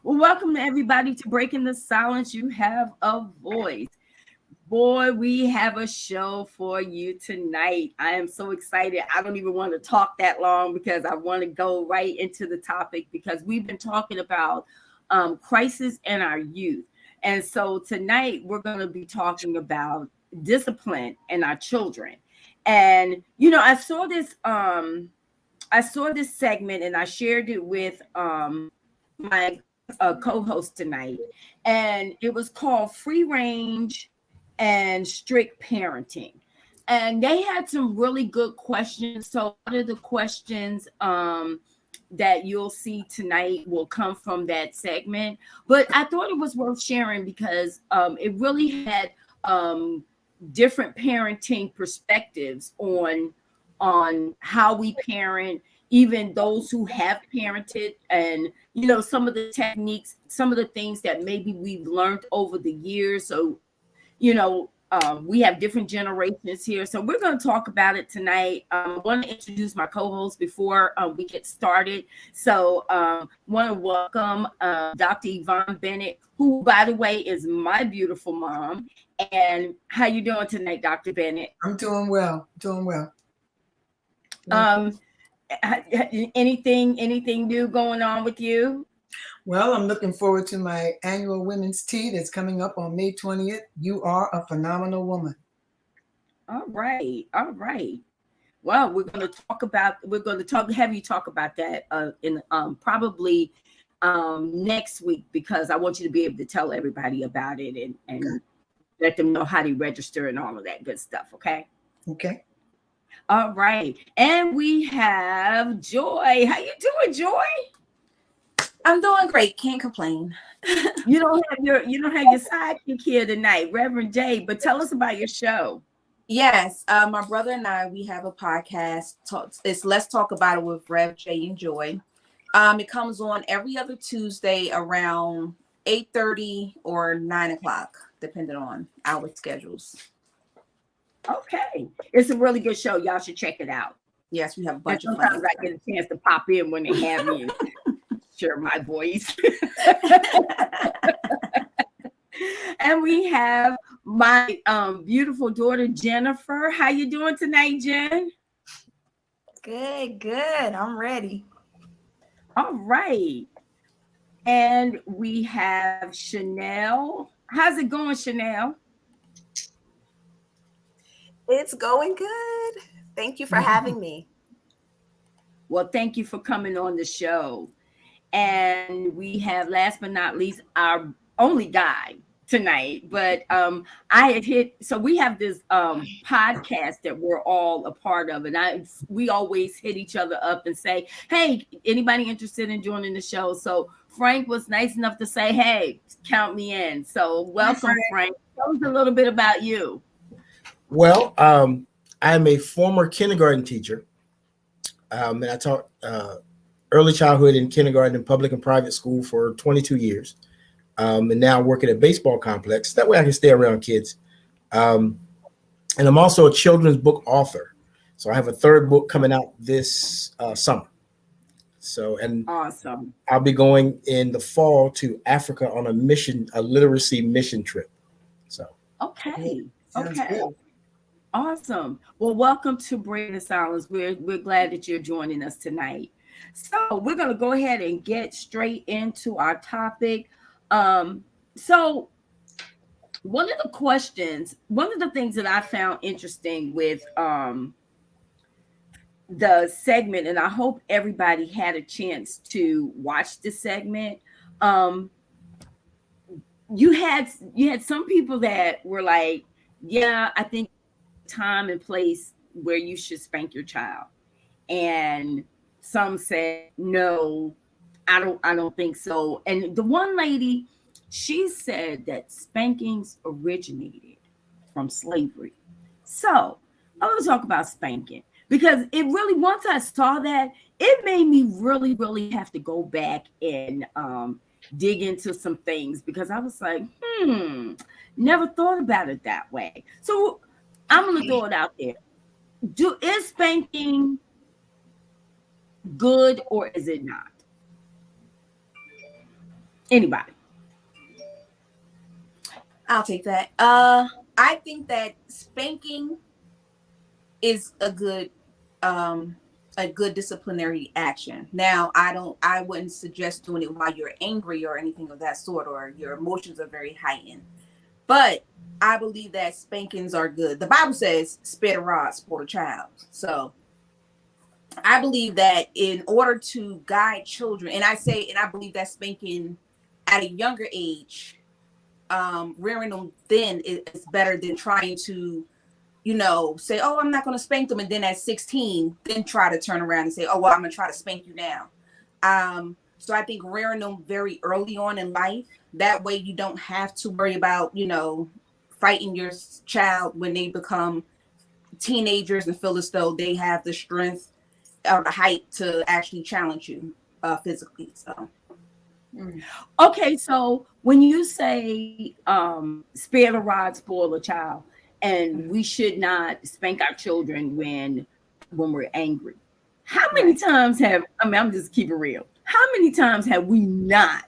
Well, welcome to everybody to Breaking the Silence. You have a voice. Boy, we have a show for you tonight. I am so excited. I don't even want to talk that long because I want to go right into the topic because we've been talking about crisis in our youth. And so tonight we're going to be talking about discipline in our children. And I saw this segment and I shared it with my co-host tonight, and it was called Free Range and Strict Parenting. And they had some really good questions. So one of the questions that you'll see tonight will come from that segment. But I thought it was worth sharing because it really had different parenting perspectives on how we parent, even those who have parented, and some of the techniques, some of the things that maybe we've learned over the years. So we have different generations here, so we're going to talk about it tonight. I want to introduce my co-host before we get started. So want to welcome Dr. Yvonne Bennett, who, by the way, is my beautiful mom. And how you doing tonight, Dr. Bennett? I'm doing well. Anything new going on with you? Well, I'm looking forward to my annual women's tea that's coming up on May 20th. You are a phenomenal woman. All right. Well, have you talk about that in probably next week, because I want you to be able to tell everybody about it and Okay. let them know how to register and all of that good stuff. Okay. All right. And we have Joy. How you doing, Joy? I'm doing great. Can't complain. You don't have your sidekick here tonight, Reverend Jay, but tell us about your show. Yes, my brother and I, we have a podcast. It's Let's Talk About It with Rev Jay and Joy. It comes on every other Tuesday around 8:30 or 9 o'clock, depending on our schedules. Okay. It's a really good show. Y'all should check it out. Yes, we have a bunch of sometimes I get a chance to pop in when they have me and share my voice. And we have my beautiful daughter, Jennifer. How you doing tonight, Jen? Good. I'm ready. All right. And we have Chanel. How's it going, Chanel? It's going good. Thank you for having me. Well, thank you for coming on the show. And we have, last but not least, our only guy tonight. But we have this podcast that we're all a part of. And we always hit each other up and say, hey, anybody interested in joining the show? So Frank was nice enough to say, hey, count me in. So welcome, Frank. Tell us a little bit about you. Well, I am a former kindergarten teacher, and I taught early childhood in kindergarten in public and private school for 22 years, and now work at a baseball complex. That way I can stay around kids. And I'm also a children's book author. So I have a third book coming out this summer. And awesome. I'll be going in the fall to Africa on a literacy mission trip. So. Okay. Good. Awesome. Well, welcome to Breaking the Silence. We're glad that you're joining us tonight. So we're going to go ahead and get straight into our topic. So one of the things that I found interesting with the segment, and I hope everybody had a chance to watch the segment. You had some people that were like, yeah, I think time and place where you should spank your child, and some said no, I don't think so. And the one lady, she said that spankings originated from slavery. So I want to talk about spanking because it really, once I saw that, it made me really, really have to go back and dig into some things, because I was like, never thought about it that way. So I'm going to throw it out there. Is spanking good or is it not? Anybody? I'll take that. I think that spanking is a good disciplinary action. Now, I wouldn't suggest doing it while you're angry or anything of that sort, or your emotions are very heightened. But I believe that spankings are good. The Bible says, "Spare the rod, spoil the child." So I believe that in order to guide children, and I believe that spanking at a younger age, rearing them then is better than trying to, say, "Oh, I'm not going to spank them," and then at 16, then try to turn around and say, "Oh, well, I'm going to try to spank you now." So I think rearing them very early on in life, that way you don't have to worry about, fighting your child when they become teenagers and feel as though they have the strength or the height to actually challenge you physically. So. Okay, so when you say spare the rod, spoil the child, and we should not spank our children when we're angry, how many times I'm just keeping real. How many times have we not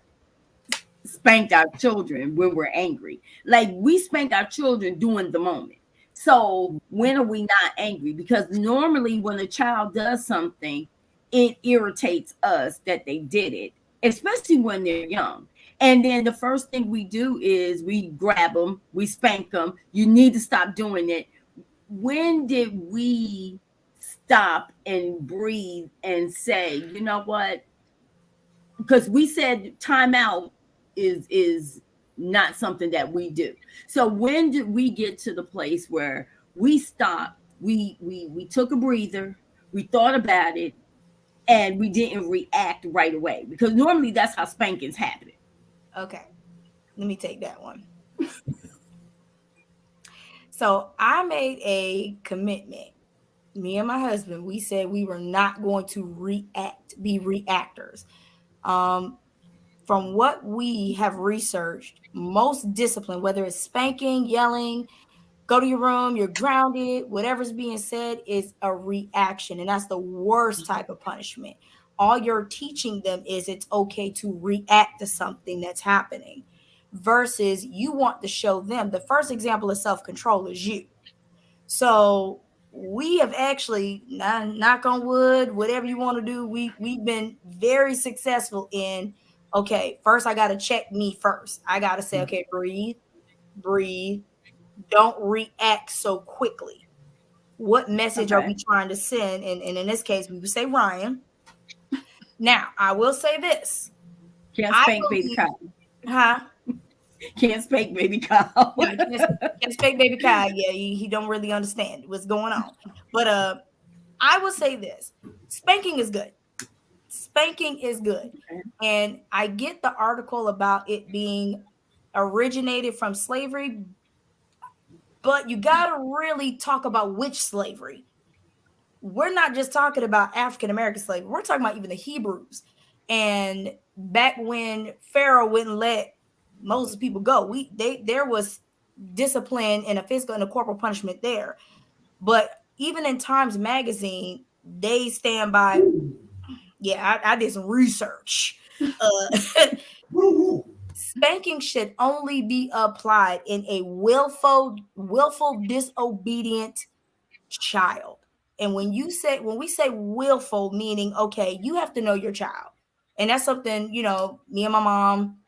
spanked our children when we're angry? Like, we spank our children during the moment. So when are we not angry? Because normally when a child does something, it irritates us that they did it, especially when they're young. And then the first thing we do is we grab them, we spank them. You need to stop doing it. When did we stop and breathe and say, you know what? Because we said timeout is not something that we do. So when did we get to the place where we stopped, we took a breather, we thought about it, and we didn't react right away? Because normally that's how spankings happen. Okay, let me take that one. So I made a commitment. Me and my husband, we said we were not going to be reactors. From what we have researched, most discipline, whether it's spanking, yelling, go to your room, you're grounded, whatever's being said is a reaction. And that's the worst type of punishment. All you're teaching them is it's okay to react to something that's happening, versus you want to show them. The first example of self-control is you. So we have actually, knock on wood, whatever you want to do, we've been very successful in, okay, first I got to check me first. I got to say, okay, breathe. Don't react so quickly. What message are we trying to send? And in this case, we would say Ryan. Now, I will say this. Can't spank baby Kyle. Huh? Can't spank baby Kyle. Yeah, can't spank baby Kyle. Yeah, he don't really understand what's going on. But I will say this. Spanking is good. Spanking is good. Okay. And I get the article about it being originated from slavery, but you got to really talk about which slavery. We're not just talking about African-American slavery. We're talking about even the Hebrews. And back when Pharaoh wouldn't let Moses people go, there was discipline and a physical and a corporal punishment there. But even in Times Magazine, they stand by. Yeah, I did some research. Spanking should only be applied in a willful, disobedient child. And when we say willful, meaning, okay, you have to know your child. And that's something, me and my mom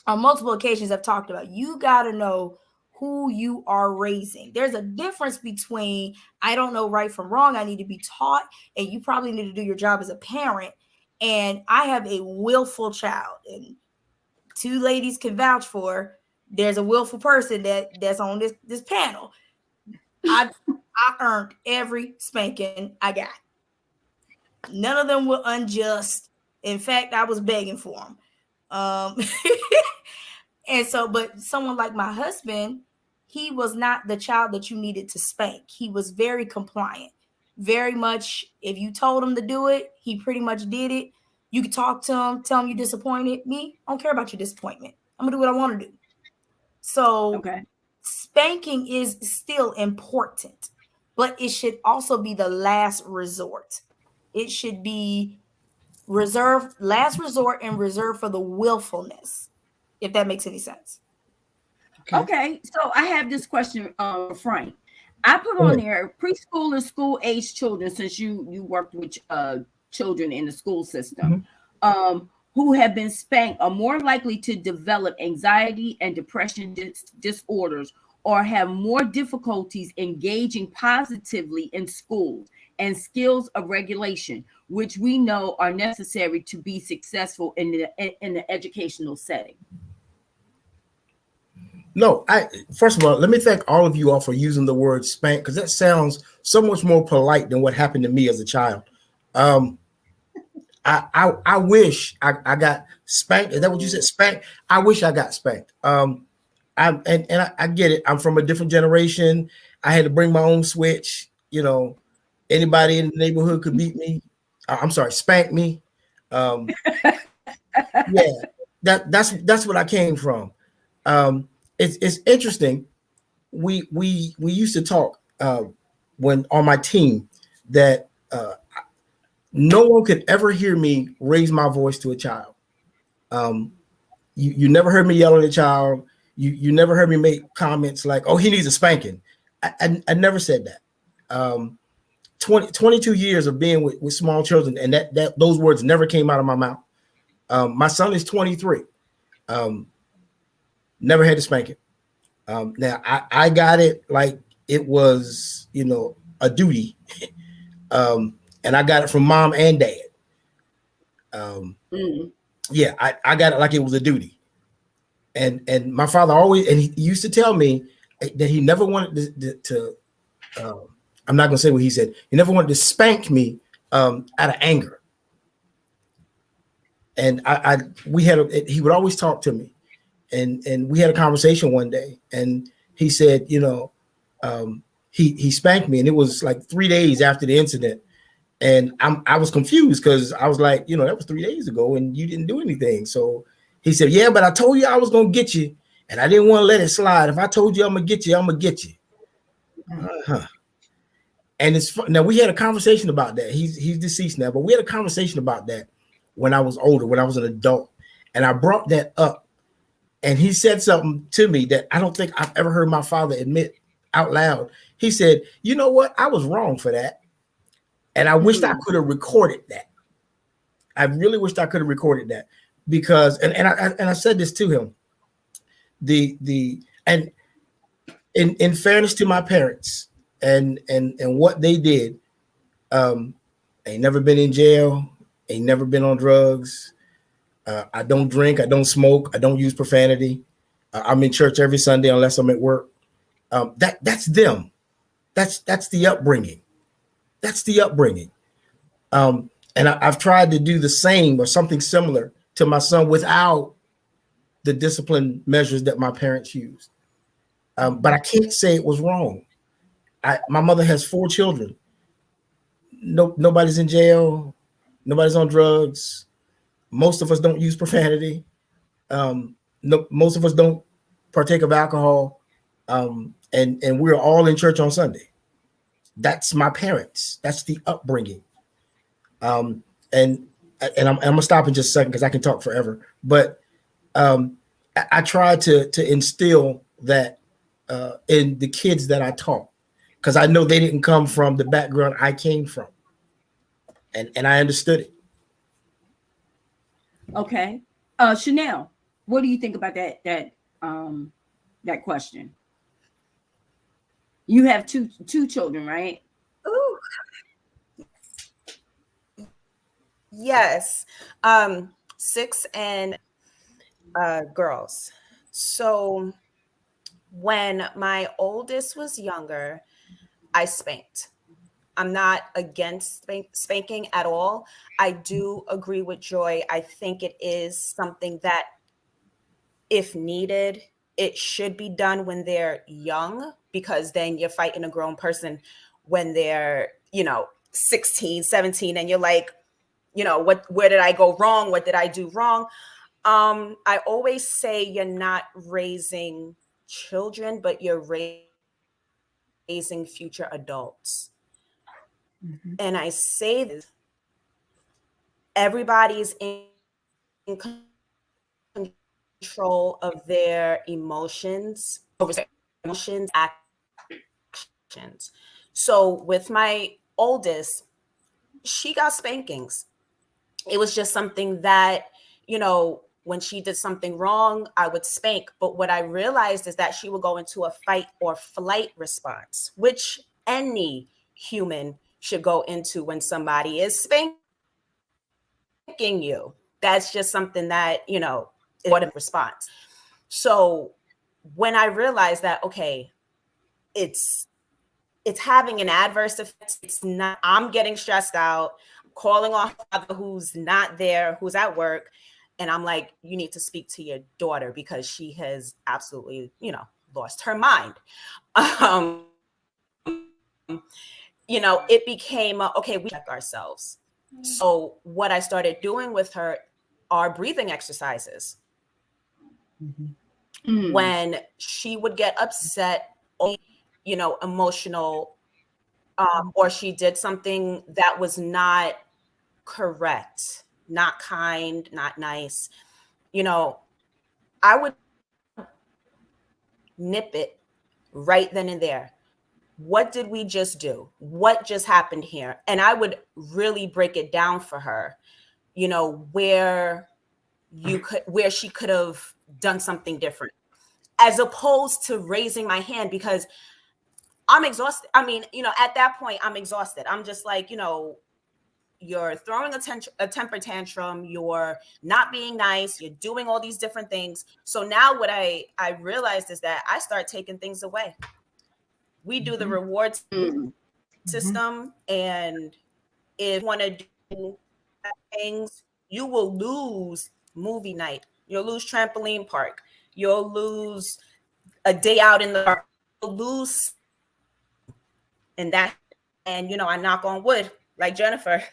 on multiple occasions have talked about. You got to know who you are raising. There's a difference between, I don't know right from wrong, I need to be taught, and you probably need to do your job as a parent. And I have a willful child, and two ladies can vouch for, there's a willful person that's on this panel. I earned every spanking I got. None of them were unjust. In fact, I was begging for them. And so, but someone like my husband, he was not the child that you needed to spank. He was very compliant. Very much, if you told him to do it, he pretty much did it. You could talk to him, tell him you disappointed me. I don't care about your disappointment. I'm going to do what I want to do. So spanking is still important, but it should also be the last resort. It should be reserved, last resort, and reserved for the willfulness, if that makes any sense. Okay, so I have this question, Frank. I put on there preschool and school age children, since you worked with children in the school system, who have been spanked are more likely to develop anxiety and depression disorders, or have more difficulties engaging positively in school and skills of regulation, which we know are necessary to be successful in the educational setting. No, first of all, let me thank all of you all for using the word spank, because that sounds so much more polite than what happened to me as a child. I wish I got spanked. Is that what you said? Spanked? I wish I got spanked. I get it. I'm from a different generation. I had to bring my own switch. You know, anybody in the neighborhood could beat me. I'm sorry, spank me. Yeah, that's what I came from. It's interesting. We used to talk when on my team that no one could ever hear me raise my voice to a child. You never heard me yell at a child. You never heard me make comments like, "Oh, he needs a spanking." I never said that. 22 years of being with small children, and that those words never came out of my mouth. My son is 23. Never had to spank him. Now I got it like it was, a duty. And I got it from mom and dad. Yeah, I got it like it was a duty. And my father always, and he used to tell me that he never wanted to I'm not gonna say what he said. He never wanted to spank me out of anger. And he would always talk to me. And we had a conversation one day, and he said, he spanked me, and it was like 3 days after the incident. And I was confused because I was like, that was 3 days ago and you didn't do anything. So he said, yeah, but I told you I was going to get you, and I didn't want to let it slide. If I told you I'm going to get you, I'm going to get you. And it's fun. Now, we had a conversation about that. He's deceased now, but we had a conversation about that when I was older, when I was an adult. And I brought that up. And he said something to me that I don't think I've ever heard my father admit out loud. He said, you know what? I was wrong for that. And I wished I could have recorded that. I really wished I could have recorded that, because, and I said this to him, and in fairness to my parents and what they did, ain't never been in jail, ain't never been on drugs. I don't drink, I don't smoke, I don't use profanity. I'm in church every Sunday unless I'm at work. That's them. That's the upbringing. That's the upbringing. And I've tried to do the same or something similar to my son without the discipline measures that my parents used. But I can't say it was wrong. My mother has 4 children. Nobody's in jail. Nobody's on drugs. Most of us don't use profanity. Most of us don't partake of alcohol. And we're all in church on Sunday. That's my parents. That's the upbringing. And I'm gonna stop in just a second because I can talk forever. But I try to instill that in the kids that I taught, because I know they didn't come from the background I came from, and I understood it. Okay, Chanel, what do you think about that question? You have two children, right? Ooh. Yes. 6 and girls. So when my oldest was younger, I spanked. I'm not against spanking at all. I do agree with Joy. I think it is something that, if needed, it should be done when they're young, because then you're fighting a grown person when they're, 16, 17, and you're like, where did I go wrong? What did I do wrong? I always say you're not raising children, but you're raising future adults. Mm-hmm. And I say this everybody's in control of their emotions, actions. So with my oldest, she got spankings. It was just something that, when she did something wrong, I would spank. But what I realized is that she would go into a fight or flight response, which any human should go into when somebody is spanking you. That's just something that, is a response. So when I realized that, okay, it's having an adverse effect. It's not, I'm getting stressed out, calling off father who's not there, who's at work. And I'm like, you need to speak to your daughter because she has absolutely, lost her mind. It became, okay, we check ourselves. So what I started doing with her are breathing exercises. Mm-hmm. When she would get upset, or, emotional, or she did something that was not correct, not kind, not nice, I would nip it right then and there. What did we just do? What just happened here? And I would really break it down for her, where she could have done something different, as opposed to raising my hand, because I'm exhausted. I mean, at that point, I'm exhausted. I'm just like, you're throwing a temper tantrum. You're not being nice. You're doing all these different things. So now what I realized is that I start taking things away. We do the reward system. And if you want to do things, you will lose movie night. You'll lose trampoline park. You'll lose a day out in the park. You'll lose. And I knock on wood, like Jennifer.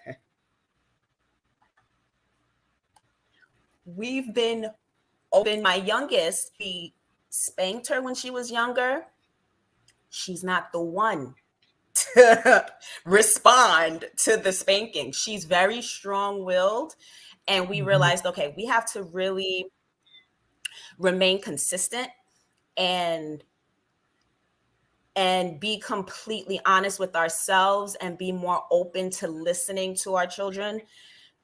We've been open. My youngest, we spanked her when she was younger. She's not the one to respond to the spanking. She's very strong-willed. And we realized, okay, we have to really remain consistent and be completely honest with ourselves and be more open to listening to our children,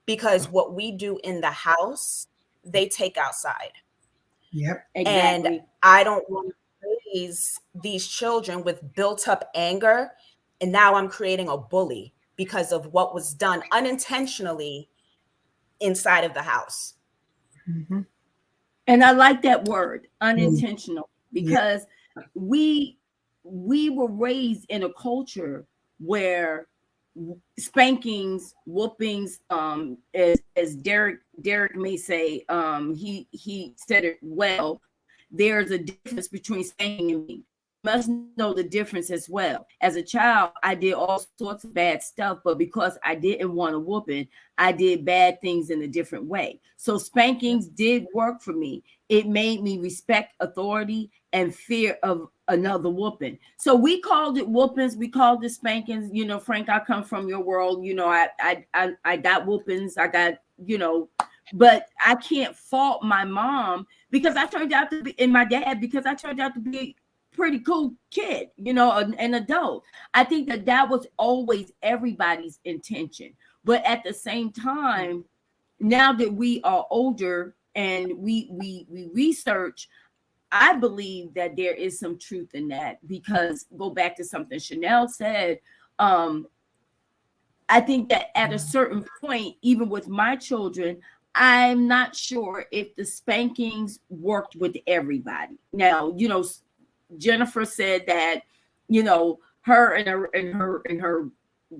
because what we do in the house, they take outside. Yep. Exactly. And I don't want to raise these children with built up anger. And now I'm creating a bully because of what was done unintentionally inside of the house. Mm-hmm. And I like that word, unintentional, because we were raised in a culture where spankings, whoopings, as Derek may say, he said it well. There's a difference between spanking and beating. Must know the difference as well. As a child, I did all sorts of bad stuff, but because I didn't want a whooping, I did bad things in a different way. So spankings did work for me. It made me respect authority and fear of another whooping. So we called it whoopings. We called it spankings. Frank, I come from your world. I got whoopings. I got, but I can't fault my mom because I turned out to be, and my dad, because I turned out to be pretty cool kid, an adult. I think that was always everybody's intention. But at the same time, now that we are older and we research, I believe that there is some truth in that, because go back to something Chanel said. I think that at a certain point, even with my children, I'm not sure if the spankings worked with everybody. Now, Jennifer said that, her and her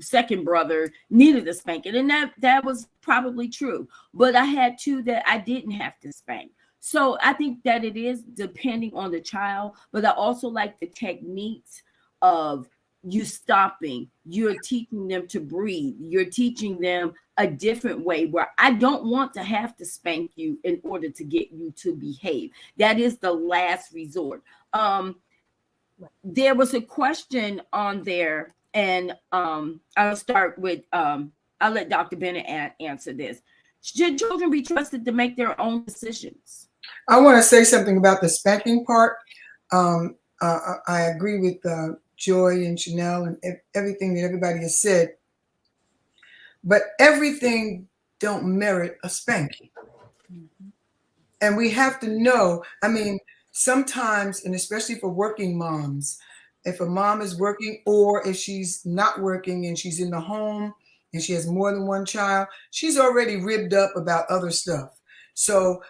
second brother needed a spanking, and that was probably true. But I had two that I didn't have to spank. So I think that it is depending on the child, but I also like the techniques of you stopping, you're teaching them to breathe, you're teaching them a different way, where I don't want to have to spank you in order to get you to behave. That is the last resort. There was a question on there, and I'll start with I'll let Dr. Bennett answer this. Should children be trusted to make their own decisions? I want to say something about the spanking part. I agree with Joy and Chanel and everything that everybody has said, but everything don't merit a spanking. Mm-hmm. And we have to know, I mean, sometimes, and especially for working moms, if a mom is working or if she's not working and she's in the home and she has more than one child, she's already ribbed up about other stuff. So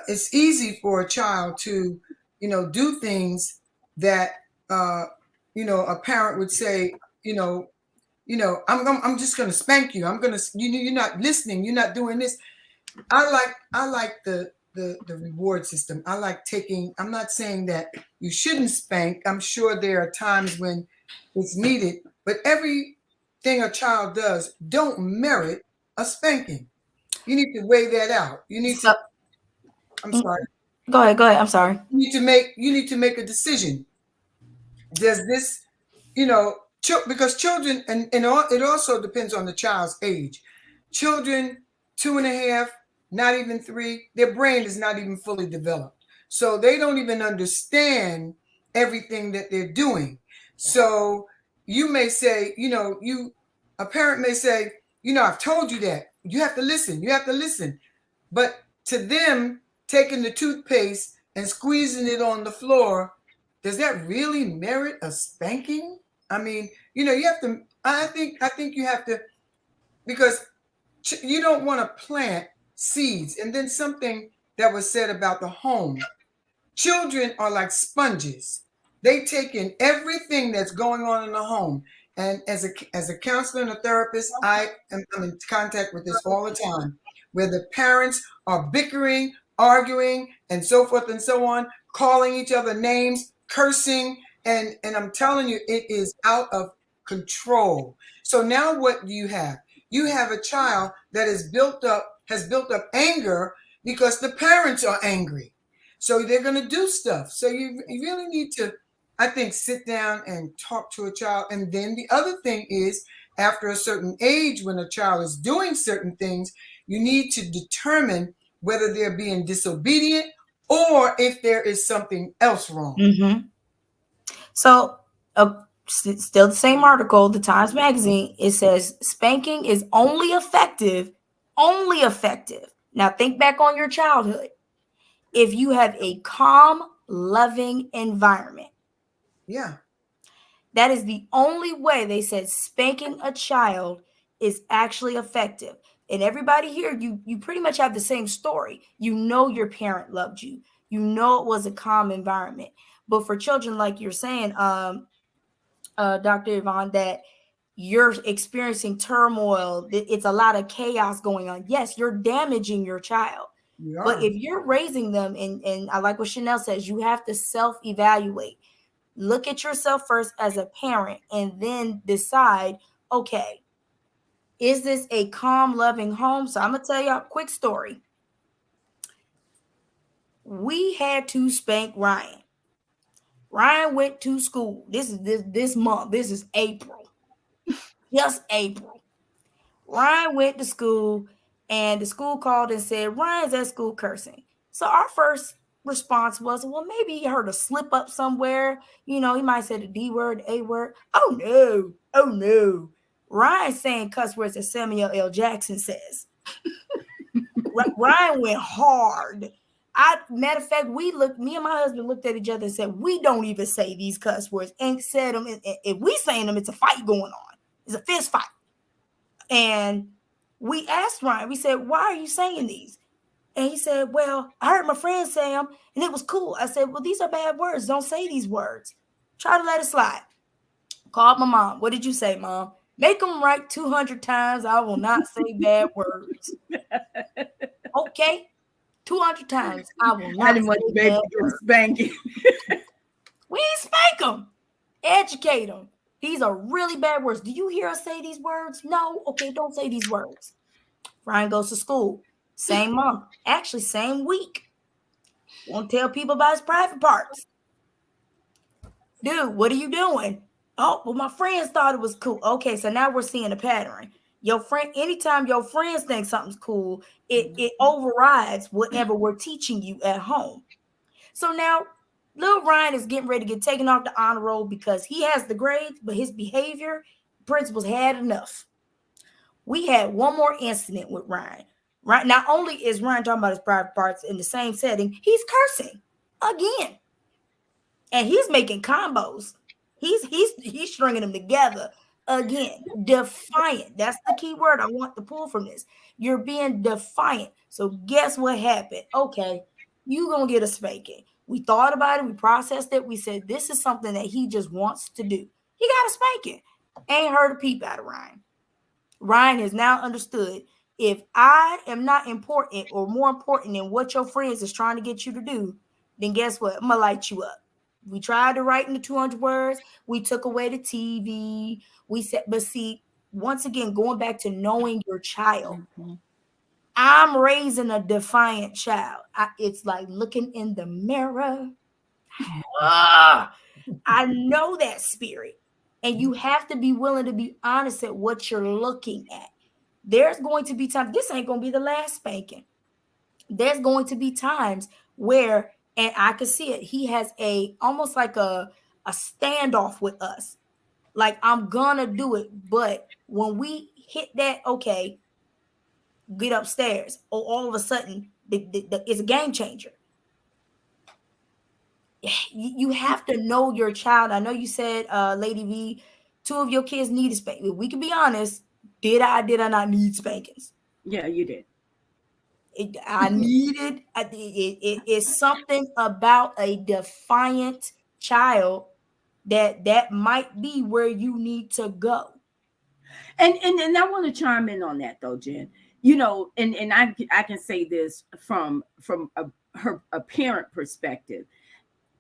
it's easy for a child to, do things that, a parent would say, I'm just going to spank you. You're not listening. You're not doing this. I like the reward system. I like I'm not saying that you shouldn't spank. I'm sure there are times when it's needed, but everything a child does don't merit a spanking. You need to weigh that out. You need to, I'm sorry. Go ahead. I'm sorry. You need to make a decision. Does this, because children, and it also depends on the child's age. Children 2.5, not even 3, their brain is not even fully developed. So they don't even understand everything that they're doing. So you may say, a parent may say, I've told you that. You have to listen. But to them, taking the toothpaste and squeezing it on the floor, does that really merit a spanking? I mean, you have to, I think you have to, because you don't want to plant seeds. And then something that was said about the home. Children are like sponges. They take in everything that's going on in the home. And as a counselor and a therapist, I'm in contact with this all the time, where the parents are bickering, arguing, and so forth and so on, calling each other names, cursing, and I'm telling you, it is out of control. So now what do you have? You have a child that has built up anger because the parents are angry. So they're going to do stuff. So you really need to, I think, sit down and talk to a child. And then the other thing is, after a certain age, when a child is doing certain things, you need to determine whether they're being disobedient or if there is something else wrong. Mm-hmm. So still the same article, the Times Magazine, it says spanking is only effective. Now think back on your childhood. If you have a calm, loving environment. Yeah. That is the only way they said spanking a child is actually effective. And everybody here, you pretty much have the same story. Your parent loved you. It was a calm environment. But for children, like you're saying, Dr. Yvonne, that you're experiencing turmoil, it's a lot of chaos going on. Yes, you're damaging your child. But if you're raising them, and I like what Chanel says, you have to self-evaluate. Look at yourself first as a parent and then decide, okay, is this a calm, loving home? So I'm going to tell you a quick story. We had to spank Ryan. Ryan went to school. This is this month. This is April. Just April. Ryan went to school and the school called and said, Ryan's at school cursing. So our first response was, well, maybe he heard a slip up somewhere. He might have said a D word, A word. Oh no. Ryan's saying cuss words that Samuel L. Jackson says. Ryan went hard. Matter of fact, me and my husband looked at each other and said, we don't even say these cuss words. And said them. If we saying them, it's a fight going on. It's a fist fight. And we asked Ryan, we said, why are you saying these? And he said, well, I heard my friend say them and it was cool. I said, well, these are bad words. Don't say these words. Try to let it slide. Called my mom. What did you say, Mom? Make them right 200 times. I will not say bad words. Okay. 200 times. I will not say bad words. Spanking. We ain't spank them. Educate them. These are really bad words. Do you hear us say these words? No. Okay, don't say these words. Ryan goes to school. Same month. Actually, same week. Won't tell people about his private parts. Dude, what are you doing? Oh, well, my friends thought it was cool. Okay, so now we're seeing a pattern. Your friend, anytime your friends think something's cool, it overrides whatever we're teaching you at home. So now little Ryan is getting ready to get taken off the honor roll because he has the grades, but his behavior, principals had enough. We had one more incident with Ryan. Right. Not only is Ryan talking about his private parts in the same setting, he's cursing again. And he's making combos. He's stringing them together again. Defiant. That's the key word I want to pull from this. You're being defiant. So guess what happened? Okay, you gonna get a spanking. We thought about it. We processed it. We said this is something that he just wants to do. He got a spanking. Ain't heard a peep out of Ryan. Ryan has now understood, if I am not important or more important than what your friends is trying to get you to do, then guess what? I'm gonna light you up. We tried to write in the 200 words. We took away the TV. We said, but see, once again, going back to knowing your child, I'm raising a defiant child. It's like looking in the mirror. I know that spirit. And you have to be willing to be honest at what you're looking at. There's going to be times, this ain't going to be the last spanking. There's going to be times where, and I could see it, he has almost like a standoff with us. Like, I'm gonna do it. But when we hit that, okay, get upstairs, or all of a sudden it's a game changer. You have to know your child. I know you said, Ladie Vee, 2 of your kids need a spanking. We can be honest. Did I not need spankings? Yeah, you did. I needed it's something about a defiant child that might be where you need to go. And I want to chime in on that though, Jen. You know, and I can say this from a parent perspective.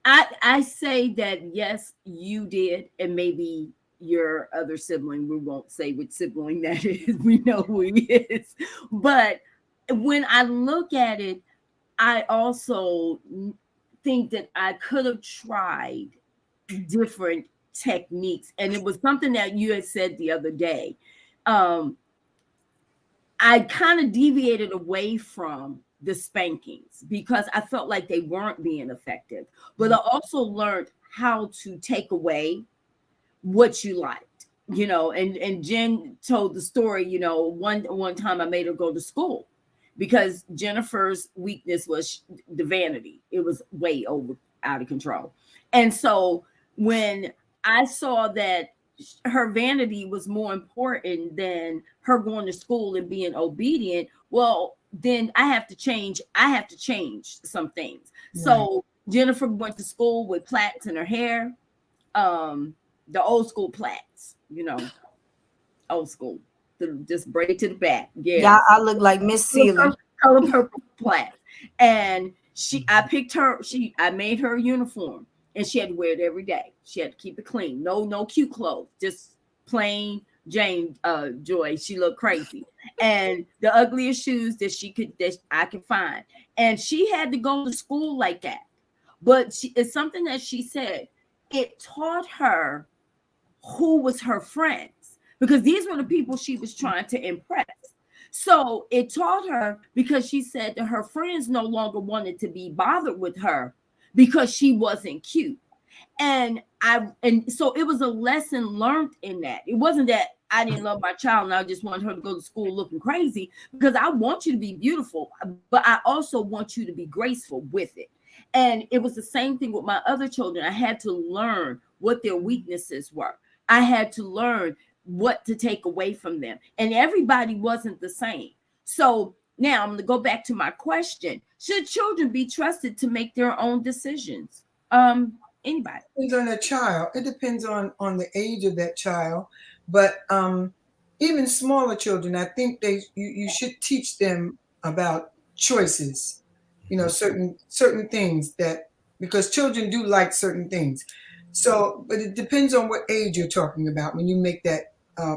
I say that yes, you did, and maybe your other sibling, we won't say which sibling that is, we know who he is. But when I look at it, I also think that I could have tried different techniques. And it was something that you had said the other day. I kind of deviated away from the spankings because I felt like they weren't being effective. But I also learned how to take away what you liked, you know, and Jen told the story, you know, one time I made her go to school because Jennifer's weakness was the vanity. It was way out of control. And so when I saw that her vanity was more important than her going to school and being obedient, well, then I have to change some things. Right. So Jennifer went to school with plaits in her hair, the old school plaits, you know, old school, just braid to the back. Yeah, I look like Miss Sealer. Color purple plaits. And I made her a uniform, and she had to wear it every day. She had to keep it clean. No cute clothes, just plain Jane Joy. She looked crazy. And the ugliest shoes that I could find. And she had to go to school like that. But it's something that she said, it taught her who was her friends, because these were the people she was trying to impress. So it taught her, because she said that her friends no longer wanted to be bothered with her because she wasn't cute. And so it was a lesson learned in that. It wasn't that I didn't love my child and I just wanted her to go to school looking crazy, because I want you to be beautiful, but I also want you to be graceful with it. And it was the same thing with my other children. I had to learn what their weaknesses were. I had to learn what to take away from them. And everybody wasn't the same. So now I'm going to go back to my question. Should children be trusted to make their own decisions? Anybody? It depends on the child. It depends on the age of that child. But even smaller children, I think you should teach them about choices. You know, certain things, that because children do like certain things. So, but it depends on what age you're talking about when you make that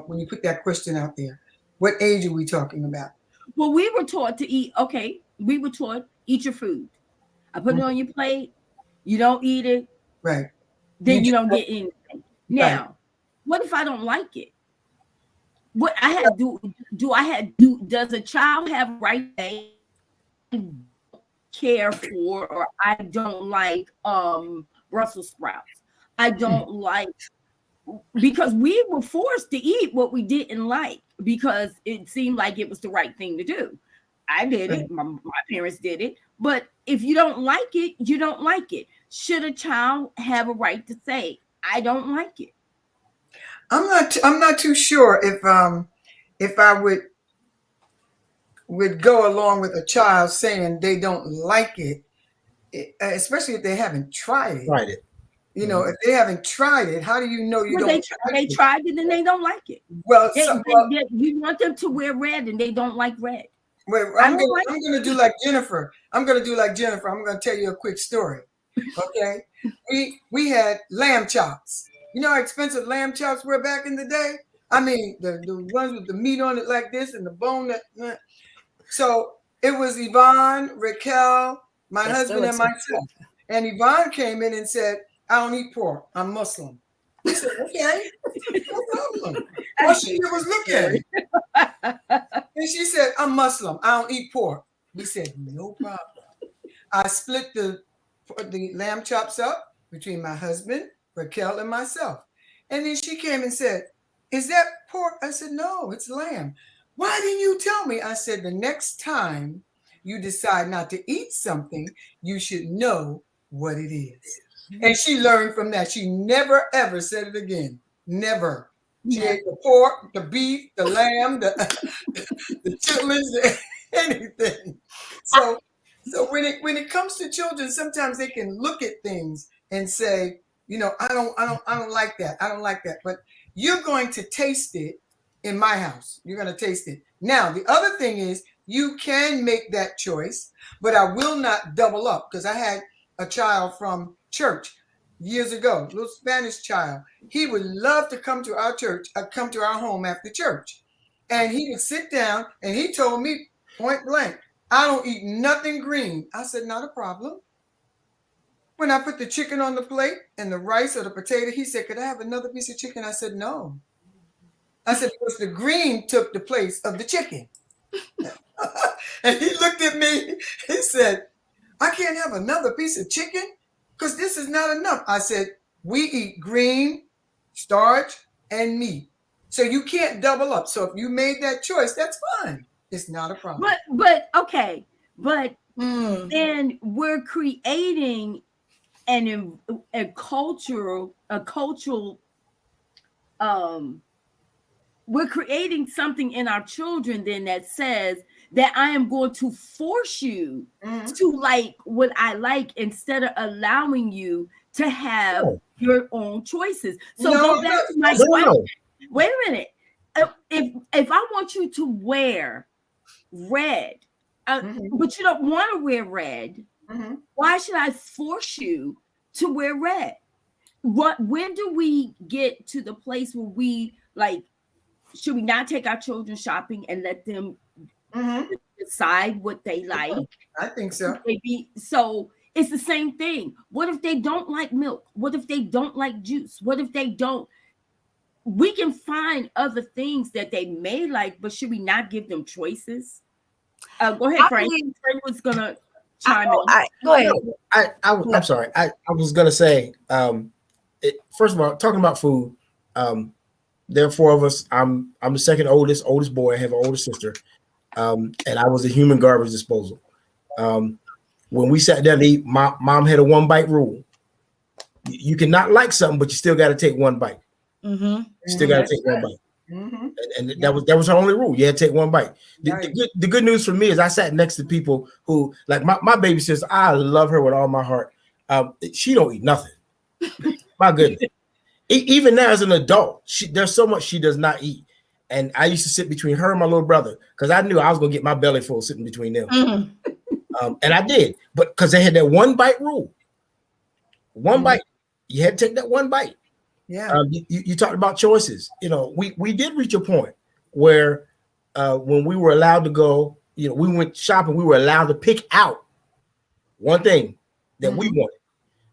when you put that question out there. What age are we talking about? Well, we were taught to eat. Okay, we were taught eat your food. I put it on your plate. You don't eat it. Right. Then you don't get anything. Now, right. What if I don't like it? what I had does a child have right to say I don't care for, or I don't like Brussels sprouts? I don't like, because we were forced to eat what we didn't like because it seemed like it was the right thing to do. I did it. My parents did it. But if you don't like it, you don't like it. Should a child have a right to say, I don't like it? I'm not too sure if I would go along with a child saying they don't like it, especially if they haven't tried it. Tried it. You know, if they haven't tried it, how do you know you Well, don't? they tried it and they don't like it. Well, You want them to wear red and they don't like red. wait, I'm gonna do like Jennifer. I'm gonna tell you a quick story. Okay, we had lamb chops. You know how expensive lamb chops were back in the day? I mean, the ones with the meat on it like this and the bone. So it was Yvonne, Raquel, my husband, and myself. And Yvonne came in and said, I don't eat pork. I'm Muslim. We said, okay, no problem. All she did was look at it. And she said, I'm Muslim. I don't eat pork. We said, no problem. I split the lamb chops up between my husband, Raquel, and myself. And then she came and said, is that pork? I said, no, it's lamb. Why didn't you tell me? I said, the next time you decide not to eat something, you should know what it is. And she learned from that. She never, ever said it again. Never. She ate the pork, the beef, the lamb, the chitlins, anything. So when it comes to children, sometimes they can look at things and say, you know, I don't like that. I don't like that. But you're going to taste it in my house. You're going to taste it. Now, the other thing is you can make that choice, but I will not double up, because I had a child from church years ago, a little Spanish child. He would love to come to our church, come to our home after church. And he would sit down and he told me point blank, I don't eat nothing green. I said, not a problem. When I put the chicken on the plate and the rice or the potato, he said, could I have another piece of chicken? I said, no. I said, because the green took the place of the chicken. And he looked at me, he said, I can't have another piece of chicken because this is not enough. I said, we eat green, starch, and meat. So you can't double up. So if you made that choice, that's fine. It's not a problem. But okay. But then we're creating a cultural we're creating something in our children then that says that I am going to force you to like what I like instead of allowing you to have your own choices. So go back to my question. Wait a minute. If I want you to wear red, but you don't want to wear red, why should I force you to wear red? When do we get to the place where we like, should we not take our children shopping and let them decide what they like? I think so. So it's the same thing. What if they don't like milk? What if they don't like juice? What if they don't? We can find other things that they may like, but should we not give them choices? Go ahead, Frank. Frank was gonna chime in. Go ahead. I'm sorry. I was gonna say, first of all, talking about food. There are four of us. I'm the second oldest boy. I have an older sister, and I was a human garbage disposal. When we sat down to eat, mom had a 1-bite rule. You cannot like something, but you still got to take 1 bite. You still got to take 1 bite. And that was her only rule. You had to take 1 bite. The good news for me is I sat next to people who, like my baby sister, I love her with all my heart. She don't eat nothing. My goodness. Even now as an adult, there's so much she does not eat. And I used to sit between her and my little brother because I knew I was going to get my belly full sitting between them. And I did. But because they had that 1 bite rule. 1 bite. You had to take that 1 bite. Yeah. You talked about choices. You know, we did reach a point where when we were allowed to go, you know, we went shopping, we were allowed to pick out one thing that we wanted.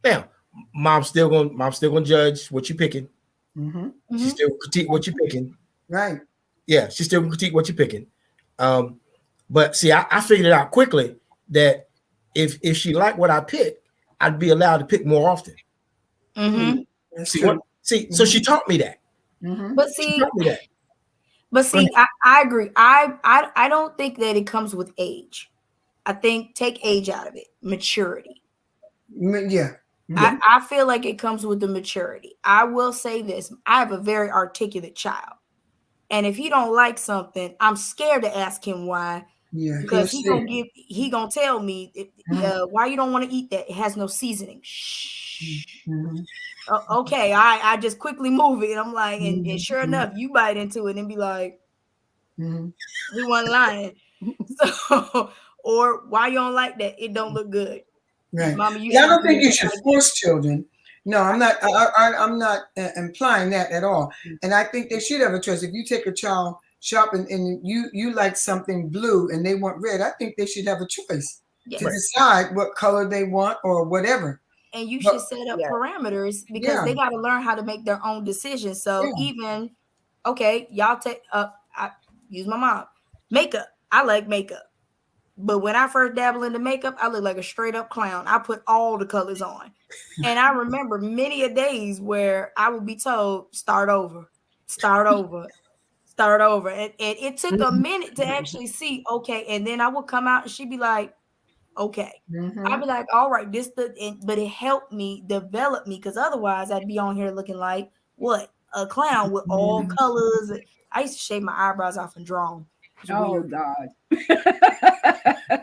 Now, mom's still gonna judge what you're picking. She still critique what you're picking. Right. Yeah, she still can critique what you're picking. But see, I figured it out quickly that if she liked what I picked, I'd be allowed to pick more often. Mm-hmm. That's See, true. so she taught me that. Mhm. But She see, taught me that. I agree. I don't think that it comes with age. I think take age out of it, maturity. Yeah. I feel like it comes with the maturity. I will say this: I have a very articulate child, and if he don't like something, I'm scared to ask him why, Yeah. because He'll he gonna tell me why you don't want to eat that. It has no seasoning. say. Shh. Mhm. Okay, I just quickly move it. And I'm like, and Mhm. sure enough, you bite into it and be like, Mhm. he wasn't lying. So, or why you don't like that? It don't look good. Right. Mama, you Yeah, I should don't do think it you just should like force children. No, I'm not. I'm not implying that at all. And I think they should have a choice. If you take a child shopping and you like something blue and they want red, I think they should have a choice yes. to decide what color they want or whatever. And you But should set up Yeah. parameters because yeah, they got to learn how to make their own decisions. So yeah. even okay, y'all take I use my mom makeup. I like makeup. But when I first dabbled into makeup, I looked like a straight up clown. I put all the colors on. And I remember many a days where I would be told, start over, start over, start over. And it took a minute to actually see, okay. And then I would come out and she'd be like, okay. I'd Mhm. be like, all right, but it helped me develop me because otherwise I'd be on here looking like what? A clown with all Mhm. colors. I used to shave my eyebrows off and draw them. It was Oh weird. God.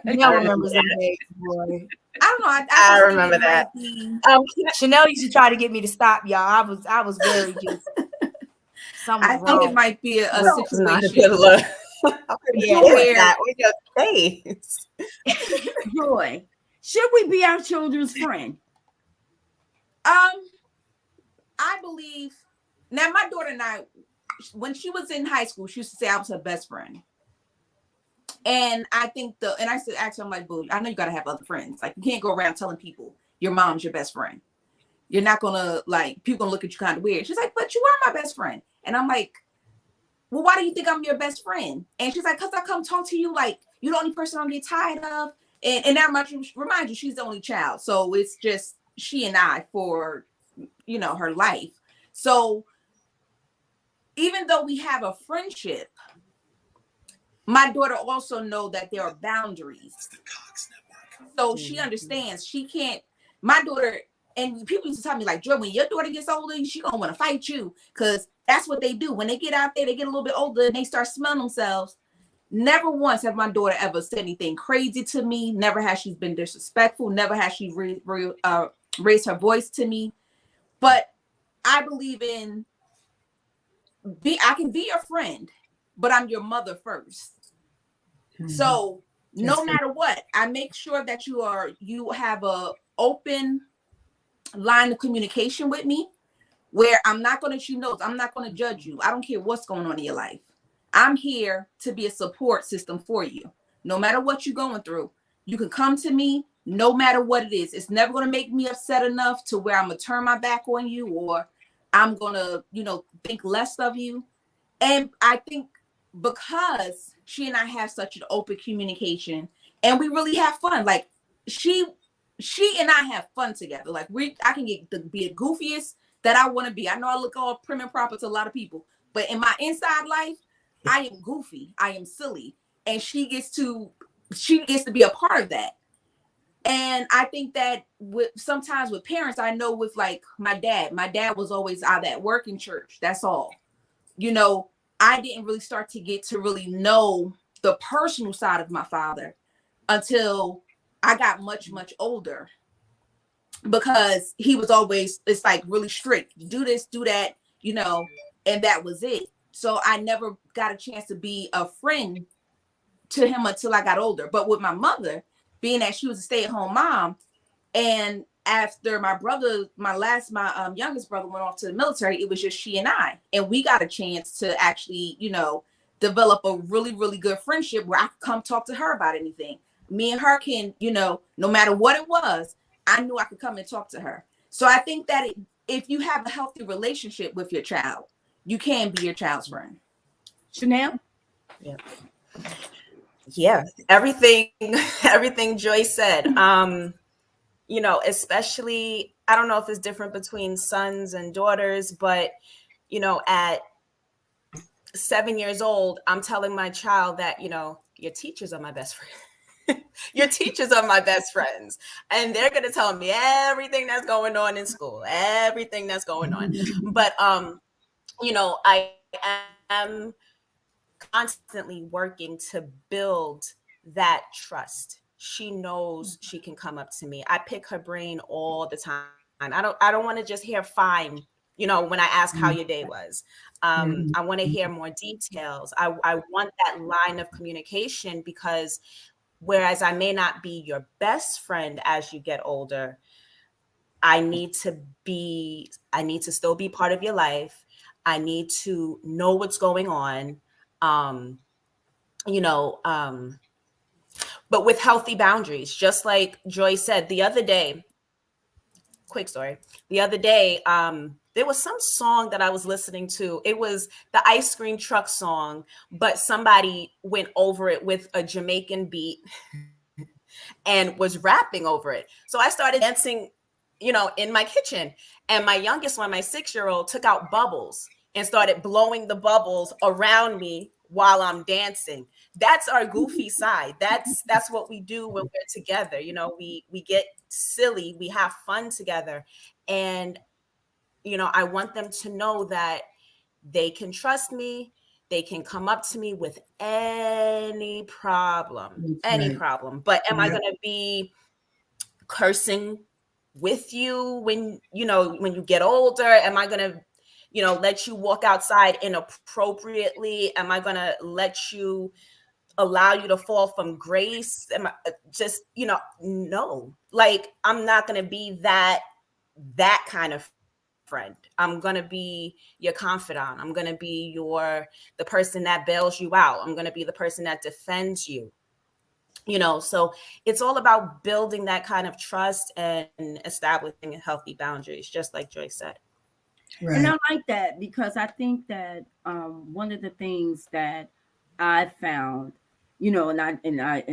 Chanel remembers them days, boy. I don't know. I I just think remember it that. might be. Chanel used to try to get me to stop, y'all. I was very just something I was think it wrong. might be a That was not a good situation look. How could Yeah. you do where that with your face? Joy, should we be our children's friend? I believe now my daughter and I, when she was in high school, she used to say I was her best friend. And I think and I said, actually, I'm like, boo, I know you gotta have other friends. Like you can't go around telling people your mom's your best friend. You're not gonna like people gonna look at you kind of weird. She's like, but you are my best friend. And I'm like, well, why do you think I'm your best friend? And she's like, because I come talk to you like you're the only person I'm getting tired of. And that much remind you, she's the only child. So it's just she and I for her life. So even though we have a friendship, my daughter also know that there are boundaries. So she understands she can't, my daughter, and people used to tell me like, Joy, when your daughter gets older, she gonna want to fight you because that's what they do. When they get out there, they get a little bit older and they start smelling themselves. Never once have my daughter ever said anything crazy to me. Never has she been disrespectful. Never has she raised her voice to me. But I believe in I can be your friend, but I'm your mother first. Mhm. So no That's matter what, I make sure that you have a open line of communication with me where I'm not going to shoot notes. I'm not going to judge you. I don't care what's going on in your life. I'm here to be a support system for you. No matter what you're going through, you can come to me no matter what it is. It's never going to make me upset enough to where I'm going to turn my back on you or I'm going to, think less of you. And I think because she and I have such an open communication and we really have fun, like she and I have fun together. Like I can be the goofiest that I want to be. I know I look all prim and proper to a lot of people, but in my inside life, I am goofy. I am silly. And she gets to be a part of that. And I think that sometimes with parents, I know with like my dad was always either at work in church. That's all. I didn't really start to get to really know the personal side of my father until I got much, much older, because he was always, it's like really strict. Do this, do that, and that was it. So I never got a chance to be a friend to him until I got older. But with my mother, being that she was a stay-at-home mom, and after my youngest brother went off to the military, it was just she and I. And we got a chance to actually, develop a really, really good friendship where I could come talk to her about anything. Me and her can, no matter what it was, I knew I could come and talk to her. So I think that if you have a healthy relationship with your child, you can be your child's friend. Chanel? Yeah, everything everything Joy said. You know, especially, I don't know if it's different between sons and daughters, but you know, at 7 years old, I'm telling my child that, you know, your teachers are my best friend. Your teachers are my best friends. And they're going to tell me everything that's going on in school, everything that's going on. But, you know, I am constantly working to build that trust. She knows she can come up to me. I pick her brain all the time. I don't want to just hear fine, you know, when I ask how your day was. I want to hear more details. I want that line of communication, because whereas I may not be your best friend as you get older, I need to still be part of your life. I need to know what's going on. You know, but with healthy boundaries, just like Joy said the other day. Quick story. The other day, there was some song that I was listening to. It was the ice cream truck song, but somebody went over it with a Jamaican beat and was rapping over it. So I started dancing, you know, in my kitchen. And my youngest one, my 6-year-old, took out bubbles and started blowing the bubbles around me while I'm dancing. That's our goofy side. That's what we do when we're together. You know, we get silly, we have fun together. And, you know, I want them to know that they can trust me. They can come up to me with any problem, But am I going to be cursing with you when, you know, when you get older? Am I going to, you know, let you walk outside inappropriately? Am I going to allow you to fall from grace? Am I just, you know, no, like, I'm not going to be that kind of friend. I'm going to be your confidant. I'm going to be the person that bails you out. I'm going to be the person that defends you. You know, so it's all about building that kind of trust and establishing healthy boundaries, just like Joy said. Right. And I like that, because I think that one of the things that I found, you know, and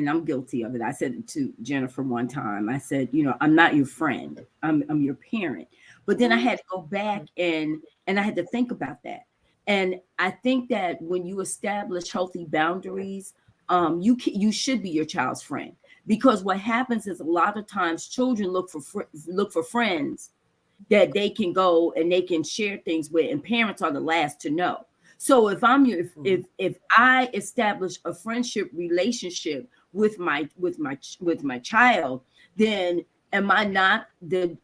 I'm guilty of it. I said it to Jennifer one time. I said, you know, I'm not your friend. I'm your parent. But then I had to go back and I had to think about that. And I think that when you establish healthy boundaries, you should be your child's friend, because what happens is a lot of times children look for friends that they can go and they can share things with, and parents are the last to know. So if I establish a friendship relationship with my child, then am I not the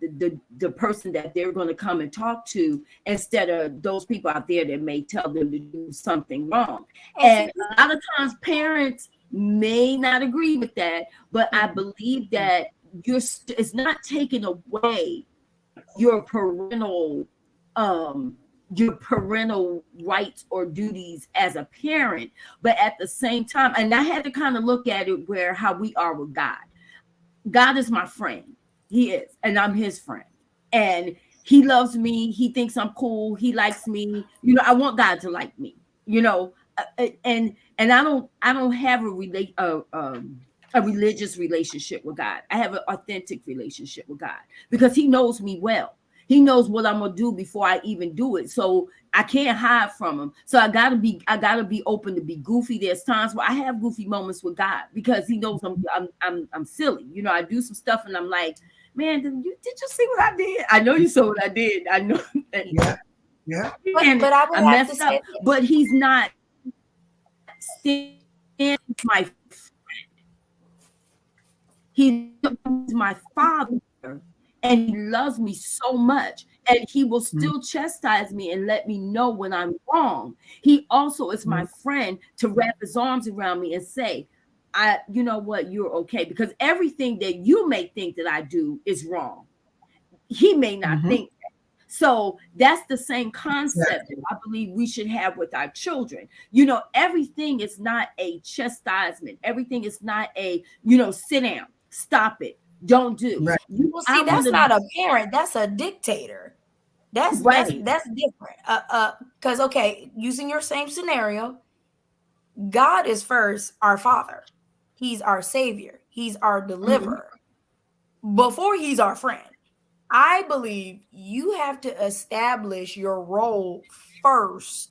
person that they're going to come and talk to, instead of those people out there that may tell them to do something wrong? And a lot of times parents may not agree with that, but I believe that it's not taking away your parental rights or duties as a parent, but at the same time, and I had to kind of look at it where how we are with God. God is my friend. He is, and I'm his friend. And he loves me. He thinks I'm cool. He likes me. You know, I want God to like me, you know, and I don't have a religious relationship with God. I have an authentic relationship with God, because he knows me well. He knows what I'm gonna do before I even do it. So I can't hide from him. So I gotta be open to be goofy. There's times where I have goofy moments with God, because he knows I'm silly. You know, I do some stuff and I'm like, man, did you see what I did? I know you saw what I did. I know. Yeah. But I would have to say, but he's not my friend. He's my father, and he loves me so much, and he will still chastise me and let me know when I'm wrong. He also is my friend to wrap his arms around me and say, you know what, you're okay, because everything that you may think that I do is wrong, he may not think that. So that's the same concept that I believe we should have with our children. You know, everything is not a chastisement. Everything is not a, you know, sit down, stop it, don't do. Right. Well, see, that's not a parent. That's a dictator. That's right. That's different. Because okay, using your same scenario, God is first our Father. He's our Savior. He's our deliverer. Before he's our friend. I believe you have to establish your role first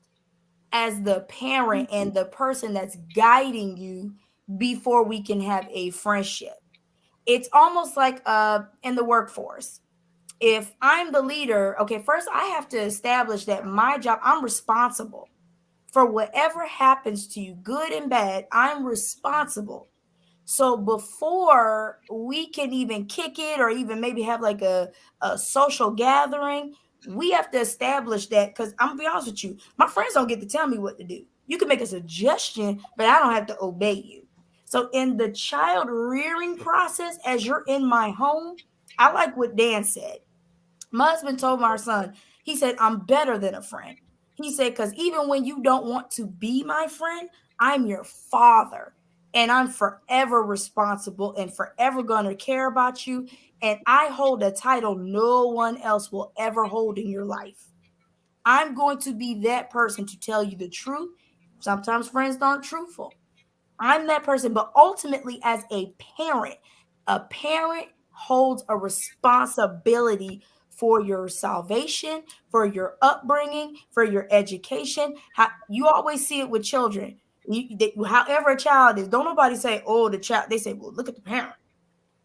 as the parent and the person that's guiding you before we can have a friendship. It's almost like in the workforce. If I'm the leader, okay, first I have to establish that my job, I'm responsible for whatever happens to you, good and bad. I'm responsible. So before we can even kick it or even maybe have like a social gathering, we have to establish that, because I'm gonna be honest with you, my friends don't get to tell me what to do. You can make a suggestion, but I don't have to obey you. So in the child rearing process, as you're in my home, I like what Dan said. My husband told my son, he said, I'm better than a friend. He said, because even when you don't want to be my friend, I'm your father. And I'm forever responsible and forever going to care about you. And I hold a title no one else will ever hold in your life. I'm going to be that person to tell you the truth. Sometimes friends aren't truthful. I'm that person. But ultimately, as a parent holds a responsibility for your salvation, for your upbringing, for your education. You always see it with children. However a child is, don't nobody say, oh, the child. They say, well, look at the parent.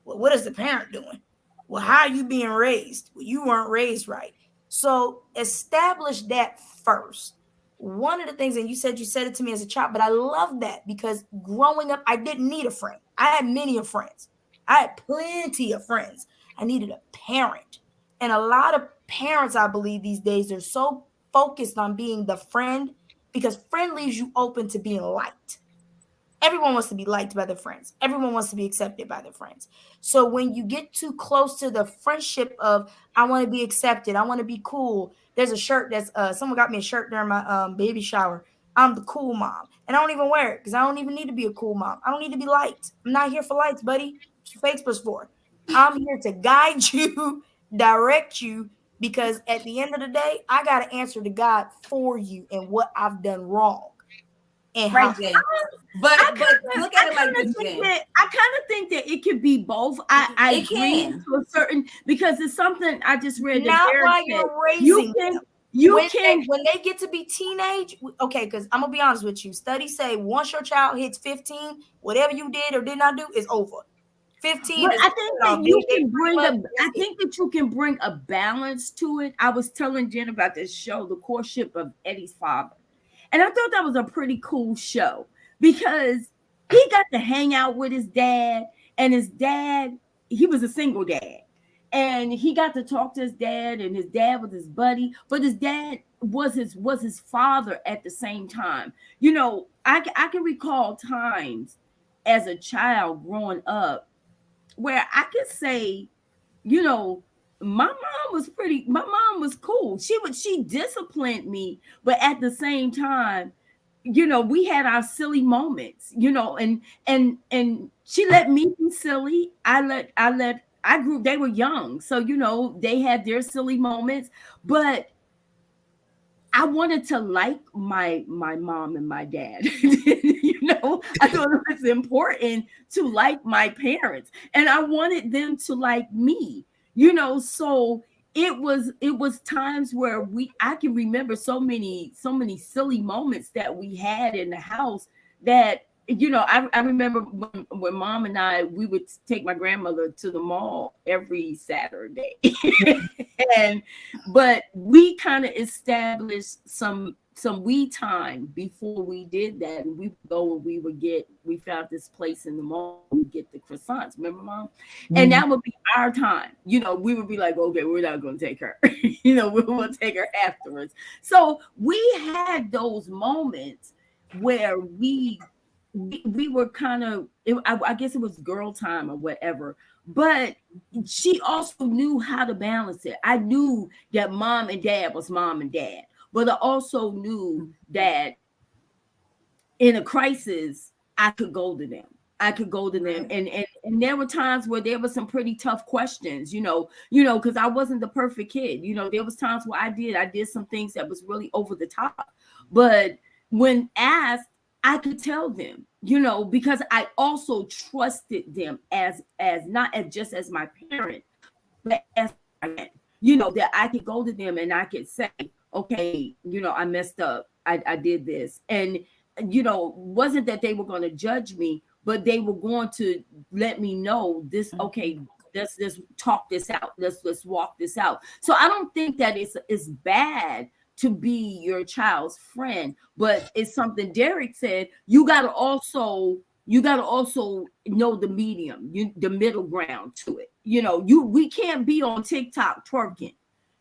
Well, what is the parent doing? Well, how are you being raised? Well, you weren't raised right. So establish that first. One of the things, and you said it to me as a child, but I love that because growing up, I didn't need a friend. I had many of friends. I had plenty of friends. I needed a parent. And a lot of parents, I believe these days, they're so focused on being the friend because friend leaves you open to being liked. Everyone wants to be liked by their friends. Everyone wants to be accepted by their friends. So when you get too close to the friendship of, I want to be accepted, I want to be cool. There's a shirt that's, someone got me a shirt during my baby shower. I'm the cool mom. And I don't even wear it because I don't even need to be a cool mom. I don't need to be liked. I'm not here for likes, buddy. What's Facebook's for? I'm here to guide you, direct you, because at the end of the day, I got to answer to God for you and what I've done wrong. And right, Jen. But look at it like this, Jen. I kind of think that it could be both. I agree to a certain, because it's something I just read. Not while you're raising them. When they get to be teenage, okay, because I'm gonna be honest with you. Studies say once your child hits 15, whatever you did or did not do is over. 15. But I think that you can bring a balance to it. I was telling Jen about this show, The Courtship of Eddie's Father. And I thought that was a pretty cool show because he got to hang out with his dad, and his dad, he was a single dad, and he got to talk to his dad, and his dad was his buddy, but his dad was his father at the same time. You know, I can recall times as a child growing up where I could say, you know, my mom was cool. She disciplined me, but at the same time, you know, we had our silly moments, you know, and she let me be silly. I grew, they were young. So, you know, they had their silly moments, but I wanted to like my mom and my dad. You know, I thought it was important to like my parents, and I wanted them to like me. You know, so it was times where I can remember so many silly moments that we had in the house that, you know, I remember when Mom and we would take my grandmother to the mall every Saturday. But we kind of established some we time before we did that. And we would go and we found this place in the mall, we get the croissants, remember, Mom? Mm-hmm. And that would be our time. You know, we would be like, okay, we're not going to take her. You know, we will take her afterwards. So we had those moments where we were kind of, I guess it was girl time or whatever, but she also knew how to balance it. I knew that Mom and Dad was Mom and Dad, but I also knew that in a crisis, I could go to them. And there were times where there were some pretty tough questions, you know, because I wasn't the perfect kid. You know, there was times where I did some things that was really over the top, but when asked, I could tell them, because I also trusted them as not as just as my parent, but as a friend, that I could go to them and I could say, okay, I messed up. I did this. And, wasn't that they were going to judge me, but they were going to let me know this, okay, let's talk this out. Let's walk this out. So I don't think that it's bad to be your child's friend, but it's something Derek said, you got to also know the medium, the middle ground to it. We can't be on TikTok twerking,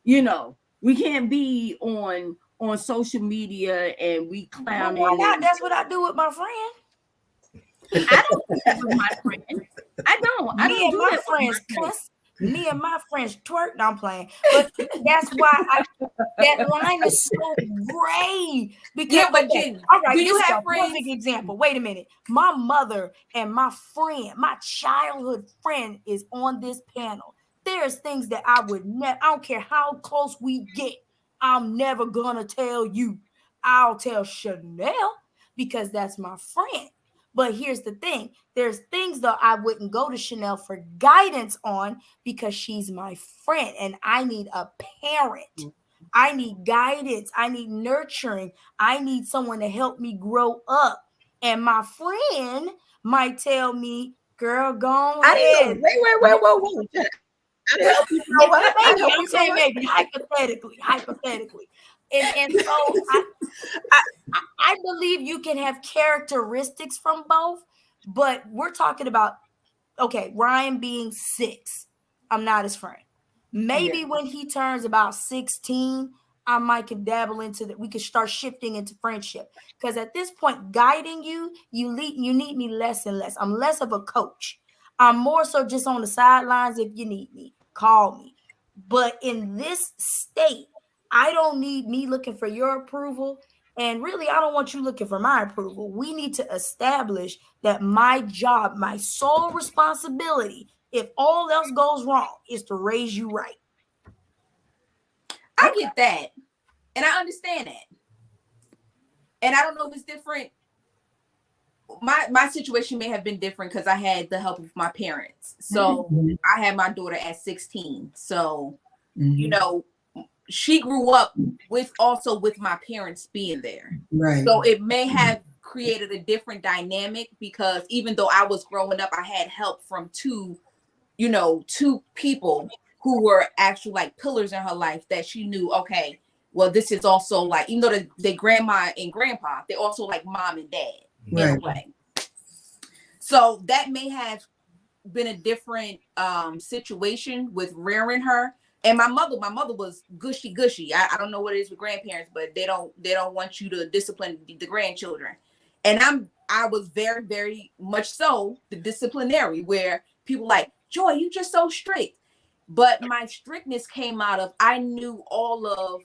we can't be on social media and we clowning. Why not? That's what I do with my friend. I don't do that with my friend. I don't do my that friends with my cuss. Me and my friends twerk. No, I'm playing, but that's why that line is so gray. Because but Jen, all right, do you this have is a friends? perfect example. Wait a minute, my mother and my friend, my childhood friend, is on this panel. There's things that I would never. I don't care how close we get. I'm never gonna tell you. I'll tell Chanel because that's my friend. But here's the thing. There's things that I wouldn't go to Chanel for guidance on because she's my friend and I need a parent. I need guidance. I need nurturing. I need someone to help me grow up. And my friend might tell me, girl, go ahead. Wait. I help you grow up. Maybe, I'm saying maybe, hypothetically. And so I believe you can have characteristics from both, but we're talking about, okay, Ryan being 6, I'm not his friend. Maybe when he turns about 16, I might can dabble into that. We could start shifting into friendship because at this point, guiding you need me less and less. I'm less of a coach. I'm more so just on the sidelines. If you need me, call me. But in this state, I don't need me looking for your approval. And really, I don't want you looking for my approval. We need to establish that my job, my sole responsibility, if all else goes wrong, is to raise you right. I get that. And I understand that. And I don't know if it's different. My situation may have been different because I had the help of my parents. So I had my daughter at 16. So, she grew up with my parents being there. Right. So it may have created a different dynamic because even though I was growing up, I had help from two people who were actually like pillars in her life that she knew, okay, well, this is also like, even though they grandma and grandpa, they also like mom and dad in a way. So that may have been a different situation with rearing her. And my mother was gushy. I don't know what it is with grandparents, but they don't want you to discipline the grandchildren. And I was very, very much so the disciplinary where people like, Joy, you just so strict. But my strictness came out of, I knew all of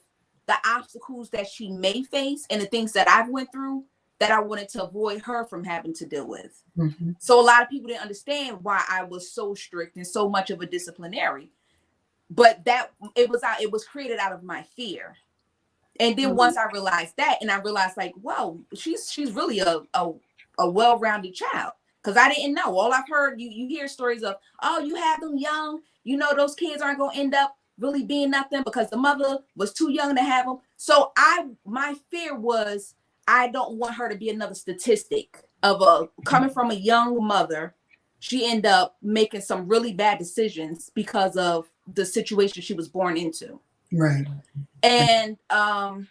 the obstacles that she may face and the things that I've went through that I wanted to avoid her from having to deal with. Mm-hmm. So a lot of people didn't understand why I was so strict and so much of a disciplinary. But that it was created out of my fear. And then once I realized that, and I realized like, whoa, she's really a well-rounded child. Because I didn't know. All I've heard, you hear stories of, oh, you have them young, those kids aren't going to end up really being nothing because the mother was too young to have them. So my fear was, I don't want her to be another statistic of coming from a young mother. She ended up making some really bad decisions because of the situation she was born into. Right. And by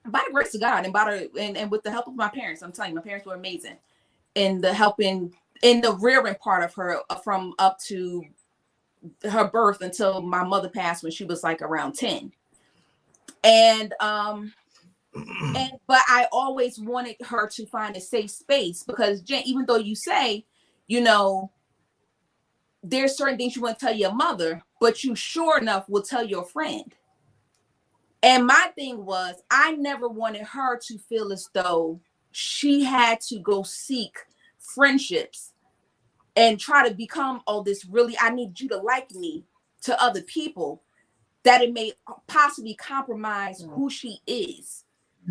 the grace of God and with the help of my parents, I'm telling you, my parents were amazing in the helping, in the rearing part of her from up to her birth until my mother passed when she was like around 10. And but I always wanted her to find a safe space because Jen, even though you say, there's certain things you want to tell your mother, but you sure enough will tell your friend. And my thing was, I never wanted her to feel as though she had to go seek friendships and try to become this really, I need you to like me to other people, that it may possibly compromise who she is.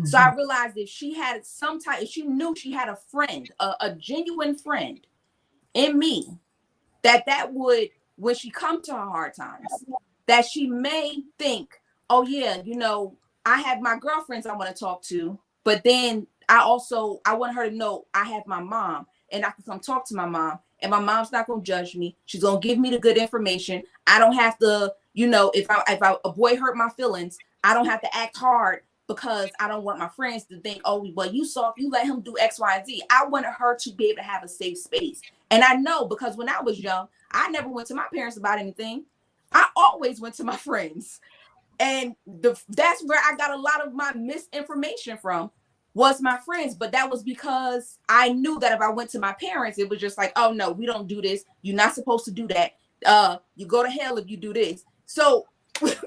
So I realized if she had if she knew she had a friend, a genuine friend in me, that would, when she come to her hard times, that she may think, oh yeah, I have my girlfriends I want to talk to, but then I want her to know I have my mom, and I can come talk to my mom, and my mom's not going to judge me. She's going to give me the good information. I don't have to, if a boy hurt my feelings, I don't have to act hard because I don't want my friends to think, oh, well, you let him do X, Y, and Z. I wanted her to be able to have a safe space. And I know, because when I was young, I never went to my parents about anything. I always went to my friends. And that's where I got a lot of my misinformation from, was my friends. But that was because I knew that if I went to my parents, it was just like, oh no, we don't do this. You're not supposed to do that. You go to hell if you do this. So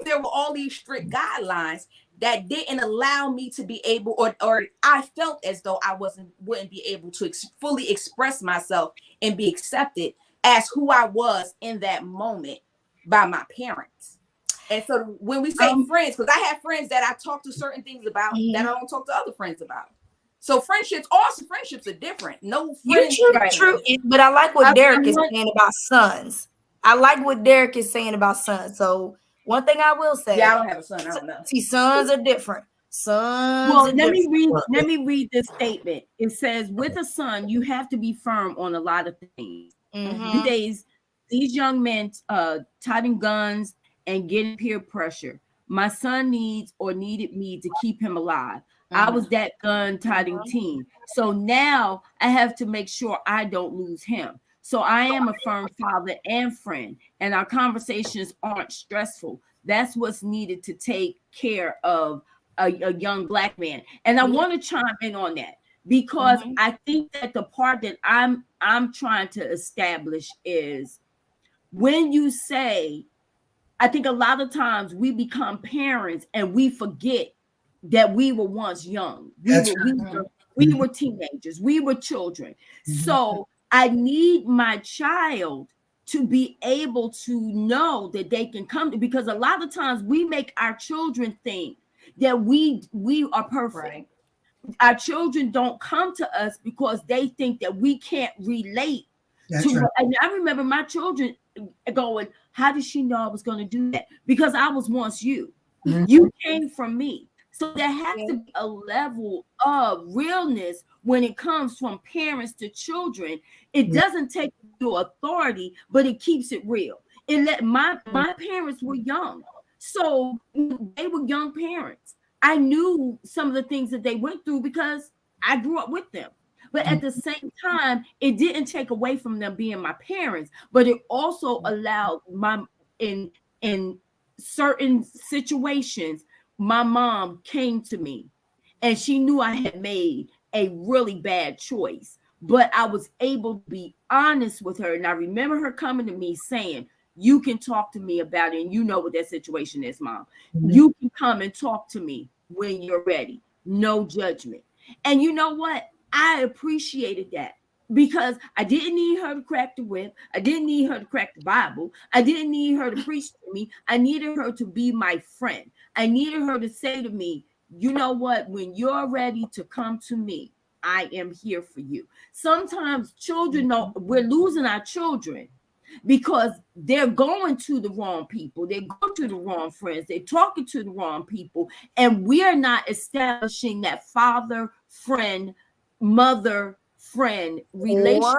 there were all these strict guidelines that didn't allow me to be able, or I felt as though I wouldn't be able to fully express myself and be accepted as who I was in that moment by my parents. And so when we say friends, because I have friends that I talk to certain things about that I don't talk to other friends about. So friendships are different. No friends. True. But I like what Derek is saying about sons. So one thing I will say. Yeah, I don't have a son. I don't know. See, sons are different. Let me read this statement. It says, with a son, you have to be firm on a lot of things. These days, these young men toting guns and getting peer pressure. My son needed me to keep him alive. I was that gun toting teen. So now I have to make sure I don't lose him. So I am a firm father and friend, and our conversations aren't stressful. That's what's needed to take care of a young Black man. And I want to chime in on that, because I think that the part that I'm trying to establish is, when you say, I think a lot of times we become parents and we forget that we were once young. We were teenagers. We were children. So I need my child to be able to know that they can come to, because a lot of times we make our children think that we are perfect. Right. Our children don't come to us because they think that we can't relate to. Right. And I remember my children going, how did she know I was going to do that? Because I was once you. You came from me. So there has to be a level of realness when it comes from parents to children. It doesn't take your authority, but it keeps it real. My parents were young. So they were young parents. I knew some of the things that they went through because I grew up with them. But at the same time, it didn't take away from them being my parents, but it also allowed in certain situations, my mom came to me and she knew I had made a really bad choice, but I was able to be honest with her. And I remember her coming to me saying, you can talk to me about it. And you know what that situation is, Mom. You can come and talk to me when you're ready. No judgment. And you know what? I appreciated that, because I didn't need her to crack the whip. I didn't need her to crack the Bible. I didn't need her to preach to me. I needed her to be my friend. I needed her to say to me, you know what? When you're ready to come to me, I am here for you. Sometimes children we're losing our children because they're going to the wrong people. They're going to the wrong friends. They're talking to the wrong people. And we are not establishing that father, friend, mother, friend relationship.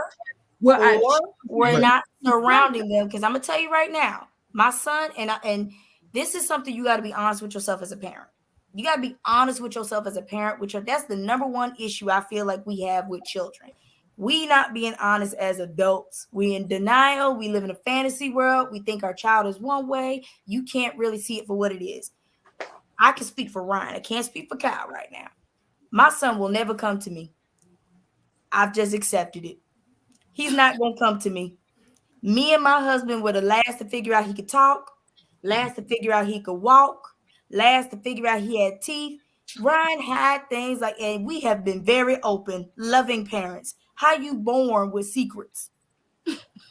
We're not surrounding them. Because I'm going to tell you right now, my son, and this is something you got to be honest with yourself as a parent. You got to be honest with yourself as a parent. That's the number one issue I feel like we have with children. We not being honest as adults. We in denial. We live in a fantasy world. We think our child is one way. You can't really see it for what it is. I can speak for Ryan. I can't speak for Kyle right now. My son will never come to me. I've just accepted it. He's not going to come to me. Me and my husband were the last to figure out he could talk, last to figure out he could walk, last to figure out he had teeth. Ryan had things like, and we have been very open, loving parents. How you born with secrets?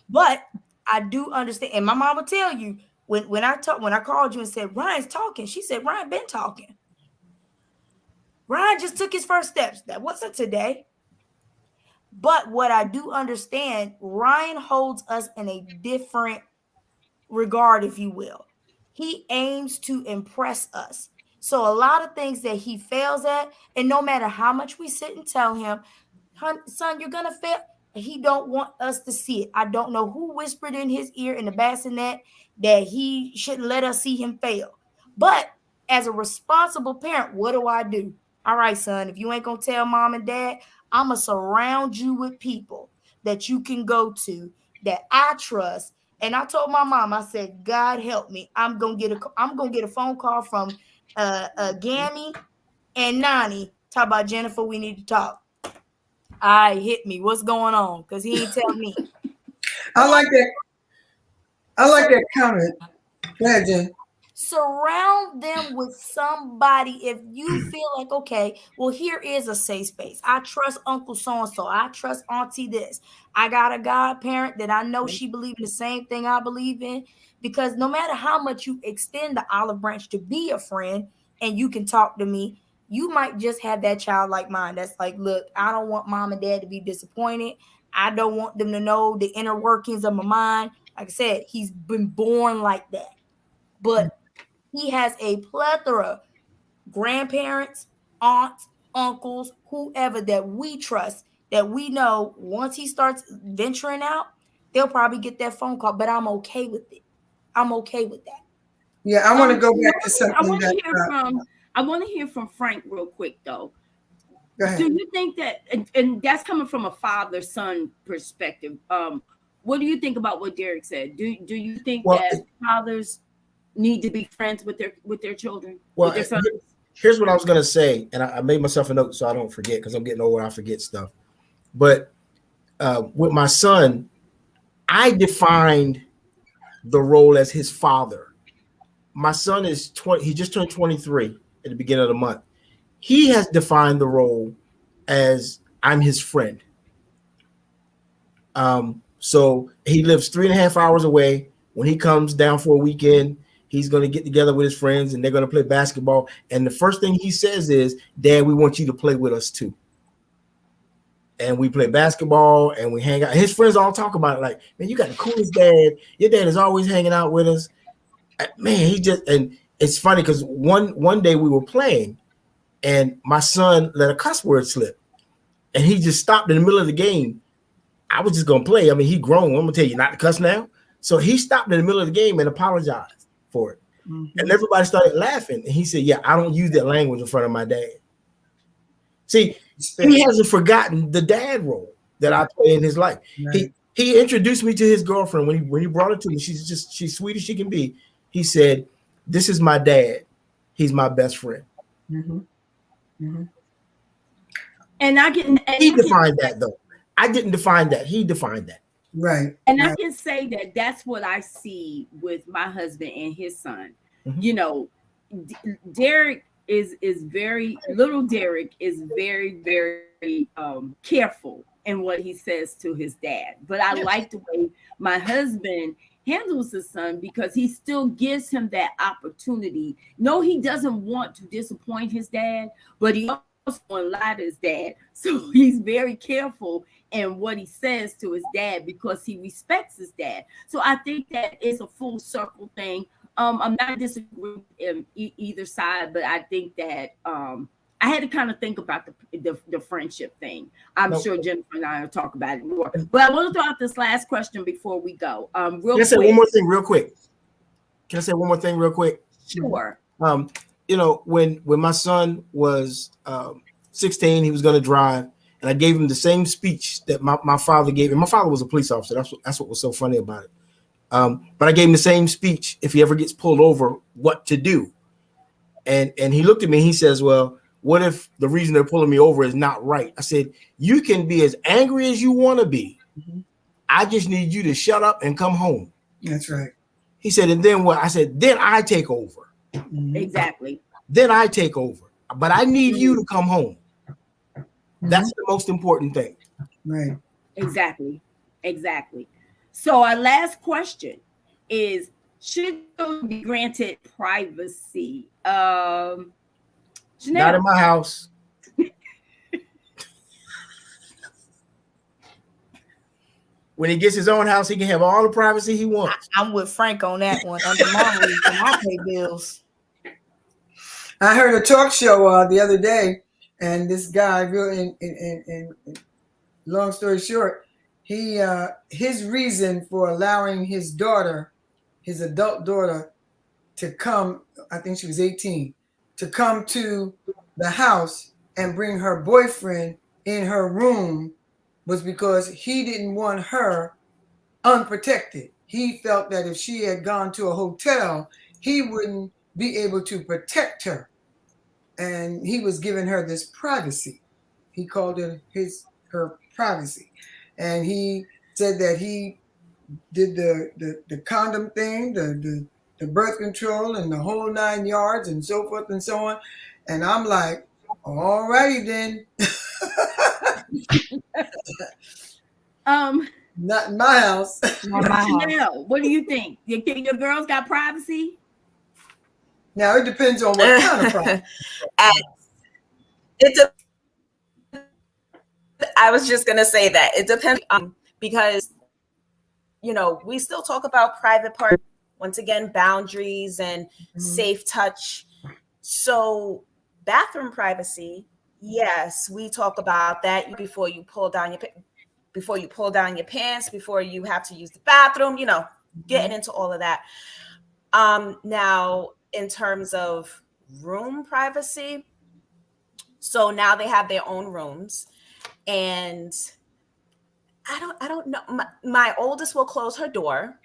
But I do understand, and my mom will tell you when I called you and said Ryan's talking, she said Ryan been talking. Ryan just took his first steps. That wasn't today. But what I do understand, Ryan holds us in a different regard, if you will. He aims to impress us. So a lot of things that he fails at, and no matter how much we sit and tell him, son, you're gonna fail. He don't want us to see it. I don't know who whispered in his ear in the bassinet that he shouldn't let us see him fail. But as a responsible parent, what do? All right, son, if you ain't gonna tell mom and dad, I'm gonna surround you with people that you can go to that I trust. And I told my mom, I said, God help me. I'm gonna get a phone call from Gammy and Nani. Talk about Jennifer. We need to talk. Hit me. What's going on? Because he ain't tell me. I like that. I like that comment. Go ahead, Jen. Surround them with somebody. If you feel like, okay, well, here is a safe space. I trust Uncle so-and-so. I trust Auntie this. I got a godparent that I know she believes in the same thing I believe in. Because no matter how much you extend the olive branch to be a friend and you can talk to me, you might just have that child like mine that's like, look, I don't want mom and dad to be disappointed. I don't want them to know the inner workings of my mind. Like I said, he's been born like that. But he has a plethora, grandparents, aunts, uncles, whoever that we trust, that we know once he starts venturing out, they'll probably get that phone call. But I'm okay with it. I'm okay with that. Yeah, I want to go back to something I want to hear from Frank real quick though. Go ahead. Do you think that, and that's coming from a father-son perspective? What do you think about what Derek said? Do you think that fathers need to be friends with their children? Well, with their sons? Here's what I was gonna say, and I made myself a note so I don't forget because I'm getting older. I forget stuff. But with my son, I defined the role as his father. My son is 20. He just turned 23 at the beginning of the month. He has defined the role as I'm his friend. So he lives 3.5 hours away. When he comes down for a weekend, he's going to get together with his friends and they're going to play basketball. And the first thing he says is, Dad, we want you to play with us too. And we play basketball and we hang out. His friends all talk about it like, man, you got the coolest dad. Your dad is always hanging out with us. Man, and it's funny because one day we were playing and my son let a cuss word slip and he just stopped in the middle of the game. I was just going to play. I mean, he grown. I'm going to tell you not to cuss now. So he stopped in the middle of the game and apologized for it. Mm-hmm. And everybody started laughing. And he said, yeah, I don't use that language in front of my dad. See, he hasn't forgotten the dad role that I play in his life. Right. He introduced me to his girlfriend when he brought her to me. She's sweet as she can be. He said, this is my dad. He's my best friend. Mm-hmm. Mm-hmm. And he defined that though. I didn't define that. He defined that. Right. And I can say that that's what I see with my husband and his son. Mm-hmm. You know, Derek is very little. Derek is very, very careful in what he says to his dad. But I like the way my husband handles his son because he still gives him that opportunity. No, he doesn't want to disappoint his dad, but he also won't lie to his dad. So he's very careful in what he says to his dad because he respects his dad. So I think that is a full circle thing. I'm not disagreeing with either side, but I think that I had to kind of think about the friendship thing. I'm sure Jennifer and I will talk about it more. But I want to throw out this last question before we go. Can I say one more thing real quick? Sure. You know, when my son was 16, he was going to drive, and I gave him the same speech that my father gave him. My father was a police officer. That's what was so funny about it. But I gave him the same speech if he ever gets pulled over, what to do. And he looked at me and he says, well, what if the reason they're pulling me over is not right? I said, you can be as angry as you want to be. Mm-hmm. I just need you to shut up and come home. That's right. He said, and then what? I said, then I take over. Mm-hmm. Exactly. Then I take over. But I need you to come home. Mm-hmm. That's the most important thing. Right. Exactly. So our last question is, should be granted privacy? Not in my house. when he gets his own house, he can have all the privacy he wants. I'm with Frank on that one. Under my roof, and I pay bills. I heard a talk show the other day, and this guy, really, in long story short, he his reason for allowing his daughter, his adult daughter, to come, I think she was 18, to come to the house and bring her boyfriend in her room was because he didn't want her unprotected. He felt that if she had gone to a hotel, he wouldn't be able to protect her. And he was giving her this privacy. He called it her privacy. And he said that he did the condom thing, the birth control and the whole 9 yards and so forth and so on. And I'm like, all righty then. Not in my house. Not my house. Chanel, what do you think? Your girls got privacy? Now it depends on what kind of privacy. I was just gonna say that it depends because we still talk about private parts. Once again, boundaries and safe touch. So bathroom privacy, yes, we talk about that before you pull down your pants, before you have to use the bathroom, getting into all of that. Now, in terms of room privacy, so now they have their own rooms, and I don't know. My oldest will close her door,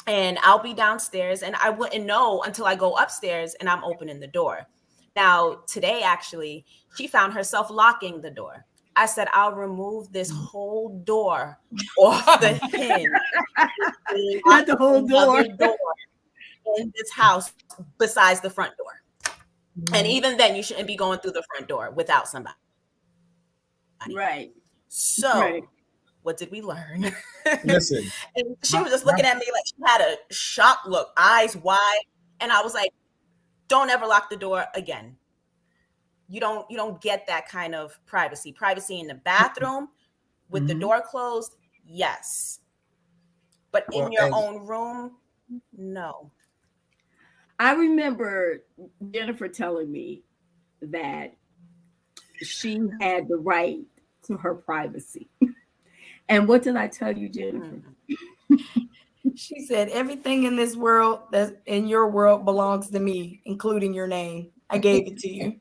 and I'll be downstairs, and I wouldn't know until I go upstairs and I'm opening the door. Now, today, actually, she found herself locking the door. I said, I'll remove this whole door off the hinge. Not the whole door. In this house besides the front door. And even then, you shouldn't be going through the front door without somebody. Right. So, what did we learn? Listen. And she was just looking at me like she had a shocked look, eyes wide. And I was like, don't ever lock the door again. You don't get that kind of privacy. Privacy in the bathroom with the door closed, yes. But in your own room, no. I remember Jennifer telling me that she had the right to her privacy. And what did I tell you, Jennifer? She said, everything in this world that's in your world belongs to me, including your name. I gave it to you.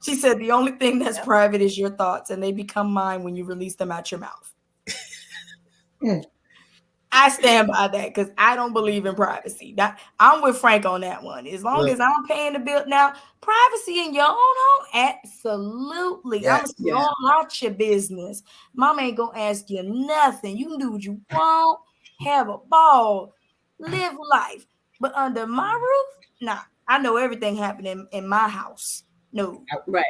She said, the only thing that's private is your thoughts, and they become mine when you release them out your mouth. I stand by that because I don't believe in privacy. I'm with Frank on that one. As long as I'm paying the bill. Now, privacy in your own home, absolutely. Yes, I'm still not your business. Mama ain't going to ask you nothing. You can do what you want, have a ball, live life. But under my roof, nah. I know everything happening in my house. No. Right.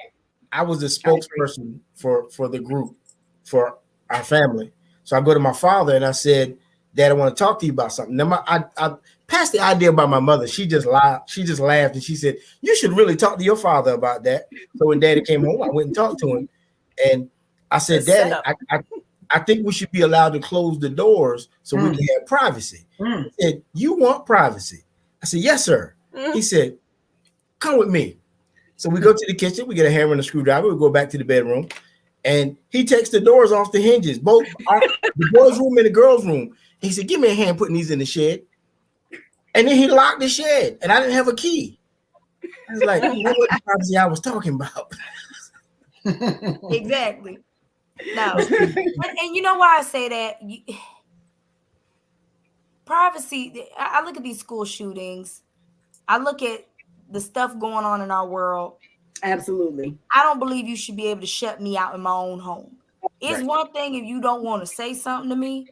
I was the spokesperson for the group, for our family. So I go to my father and I said, Dad, I want to talk to you about something. Now I passed the idea about my mother. She just laughed and she said, you should really talk to your father about that. So when Daddy came home, I went and talked to him. And I said, Daddy, I think we should be allowed to close the doors so we can have privacy. He said, you want privacy? I said, yes, sir. He said, come with me. So we go to the kitchen, we get a hammer and a screwdriver, we go back to the bedroom, and he takes the doors off the hinges, both the boys' room and the girls' room. He said, give me a hand putting these in the shed. And then he locked the shed, and I didn't have a key. I was like, what was the privacy I was talking about? Exactly. No. And you know why I say that? Privacy, I look at these school shootings. I look at the stuff going on in our world. Absolutely. I don't believe you should be able to shut me out in my own home. It's one thing if you don't want to say something to me,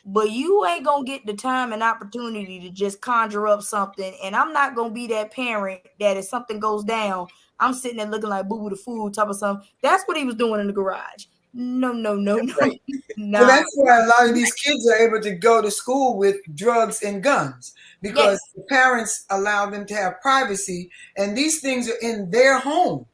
but you ain't going to get the time and opportunity to just conjure up something. And I'm not going to be that parent that if something goes down, I'm sitting there looking like Boo-Boo the Fool, type of something. That's what he was doing in the garage. No. Right. So that's why a lot of these kids are able to go to school with drugs and guns because the parents allow them to have privacy, and these things are in their home,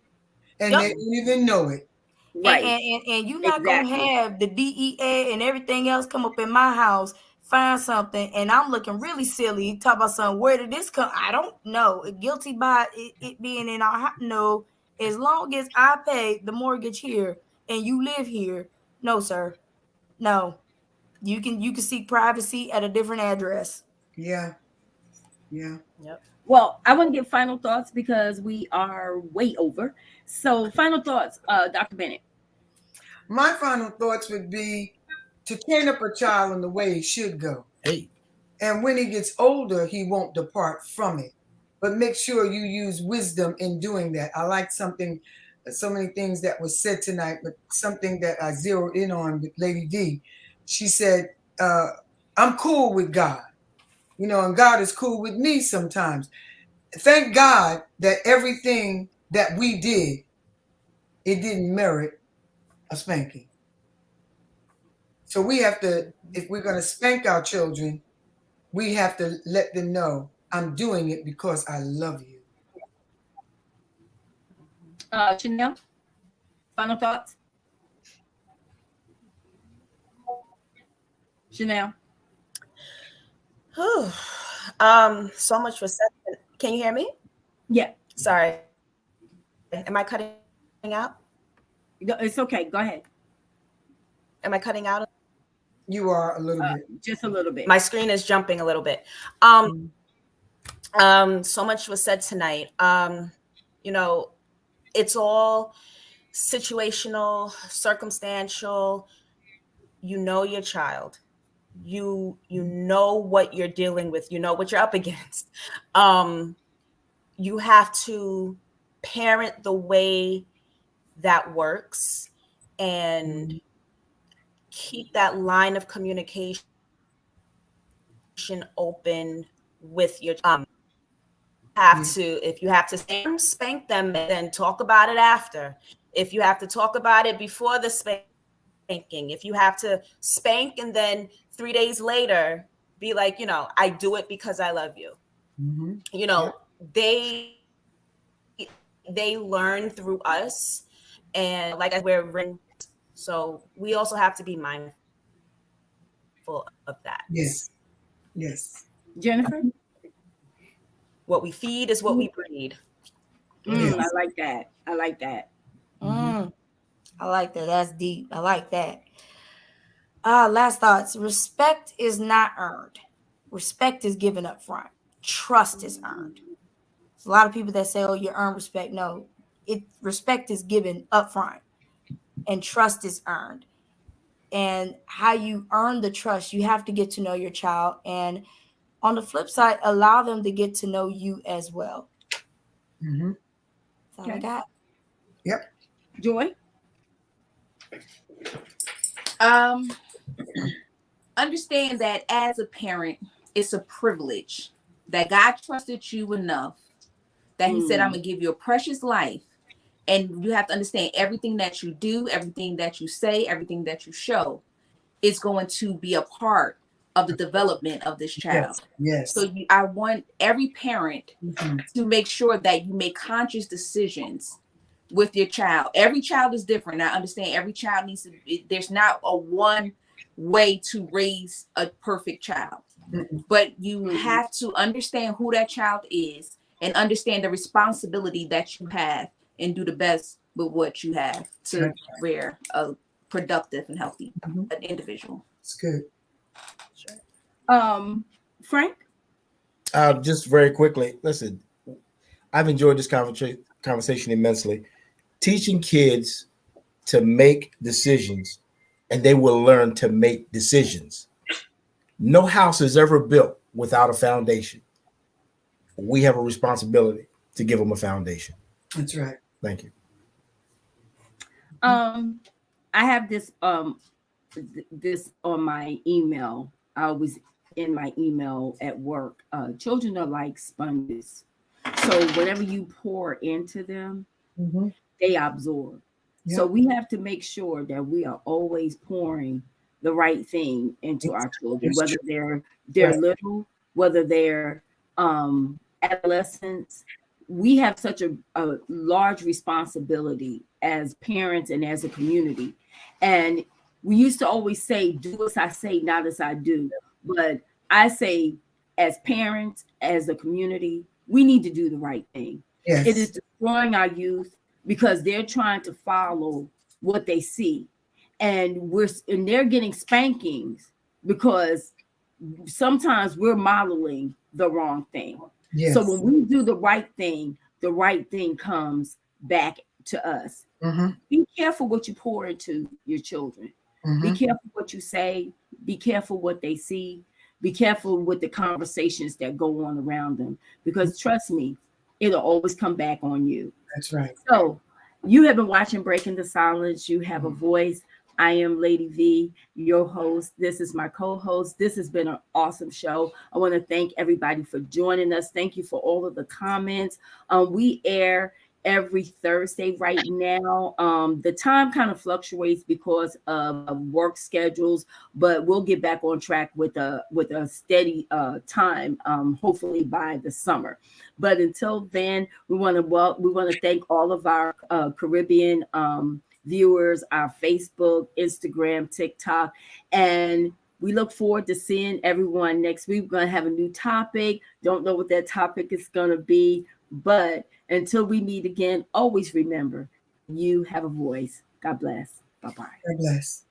and they don't even know it. Right. And you're not gonna have the DEA and everything else come up in my house, find something, and I'm looking really silly. Talk about something. Where did this come? I don't know. Guilty by it being in our house. No, as long as I pay the mortgage here and you live here, no, sir. No. You can seek privacy at a different address. Yeah. Yeah. Yep. Well, I want to give final thoughts because we are way over. So, final thoughts, Dr. Bennett. My final thoughts would be to train up a child in the way he should go. Hey, And when he gets older, he won't depart from it. But make sure you use wisdom in doing that. I like so many things that was said tonight, but something that I zeroed in on with Ladie Vee. She said, I'm cool with God, and God is cool with me sometimes. Thank God that everything that we did, it didn't merit a spanking. So we have to, if we're going to spank our children, we have to let them know I'm doing it because I love you. Chanel, final thoughts? Chanel. Whew. So much was said. Can you hear me? Yeah. Sorry. Am I cutting out? It's okay. Go ahead. Am I cutting out? You are a little bit. Just a little bit. My screen is jumping a little bit. So much was said tonight. It's all situational, circumstantial. You know your child. You know what you're dealing with. You know what you're up against. You have to parent the way that works and keep that line of communication open with your if you have to spank them, then talk about it after. If you have to talk about it before the spanking, if you have to spank and then 3 days later be like, I do it because I love you. They learn through us, and we're written, so we also have to be mindful of that. Yes. Jennifer? What we feed is what we breed. I like that. I like that. That's deep. I like that. Last thoughts. Respect is not earned. Respect is given up front. Trust is earned. There's a lot of people that say, "Oh, you earn respect." No, respect is given up front, and trust is earned. And how you earn the trust, you have to get to know your child, and on the flip side, allow them to get to know you as well. That's all I got. Yep. Joy? Understand that as a parent, it's a privilege that God trusted you enough that he said, I'm going to give you a precious life. And you have to understand everything that you do, everything that you say, everything that you show is going to be a part of the development of this child. Yes. So I want every parent to make sure that you make conscious decisions with your child. Every child is different. I understand every child there's not a one way to raise a perfect child. But you have to understand who that child is and understand the responsibility that you have and do the best with what you have to rear a productive and healthy an individual. It's good. Frank? Just very quickly, listen, I've enjoyed this conversation immensely. Teaching kids to make decisions, and they will learn to make decisions. No house is ever built without a foundation. We have a responsibility to give them a foundation. That's right. Thank you. I have this this on my email. I was in my email at work. Children are like sponges. So whatever you pour into them, they absorb. Yep. So we have to make sure that we are always pouring the right thing into our children, whether they're little, whether they're adolescents, we have such a large responsibility as parents and as a community. And we used to always say, do as I say, not as I do. But I say, as parents, as a community, we need to do the right thing. Yes. It is destroying our youth because they're trying to follow what they see. And they're getting spankings because sometimes we're modeling the wrong thing. Yes. So when we do the right thing comes back to us. Mm-hmm. Be careful what you pour into your children. Mm-hmm. Be careful what you say. Be careful what they see. Be careful with the conversations that go on around them, because trust me, it'll always come back on you. That's right. So you have been watching Breaking the Silence. You have a voice. I am Ladie Vee, your host. This is my co-host. This has been an awesome show. I want to thank everybody for joining us. Thank you for all of the comments. We air every Thursday right now. The time kind of fluctuates because of work schedules, but we'll get back on track with a steady time, hopefully by the summer. But until then, we want to thank all of our Caribbean viewers, our Facebook, Instagram, TikTok, and we look forward to seeing everyone next week. We're going to have a new topic. Don't know what that topic is going to be, but until we meet again, always remember, you have a voice. God bless. Bye-bye. God bless.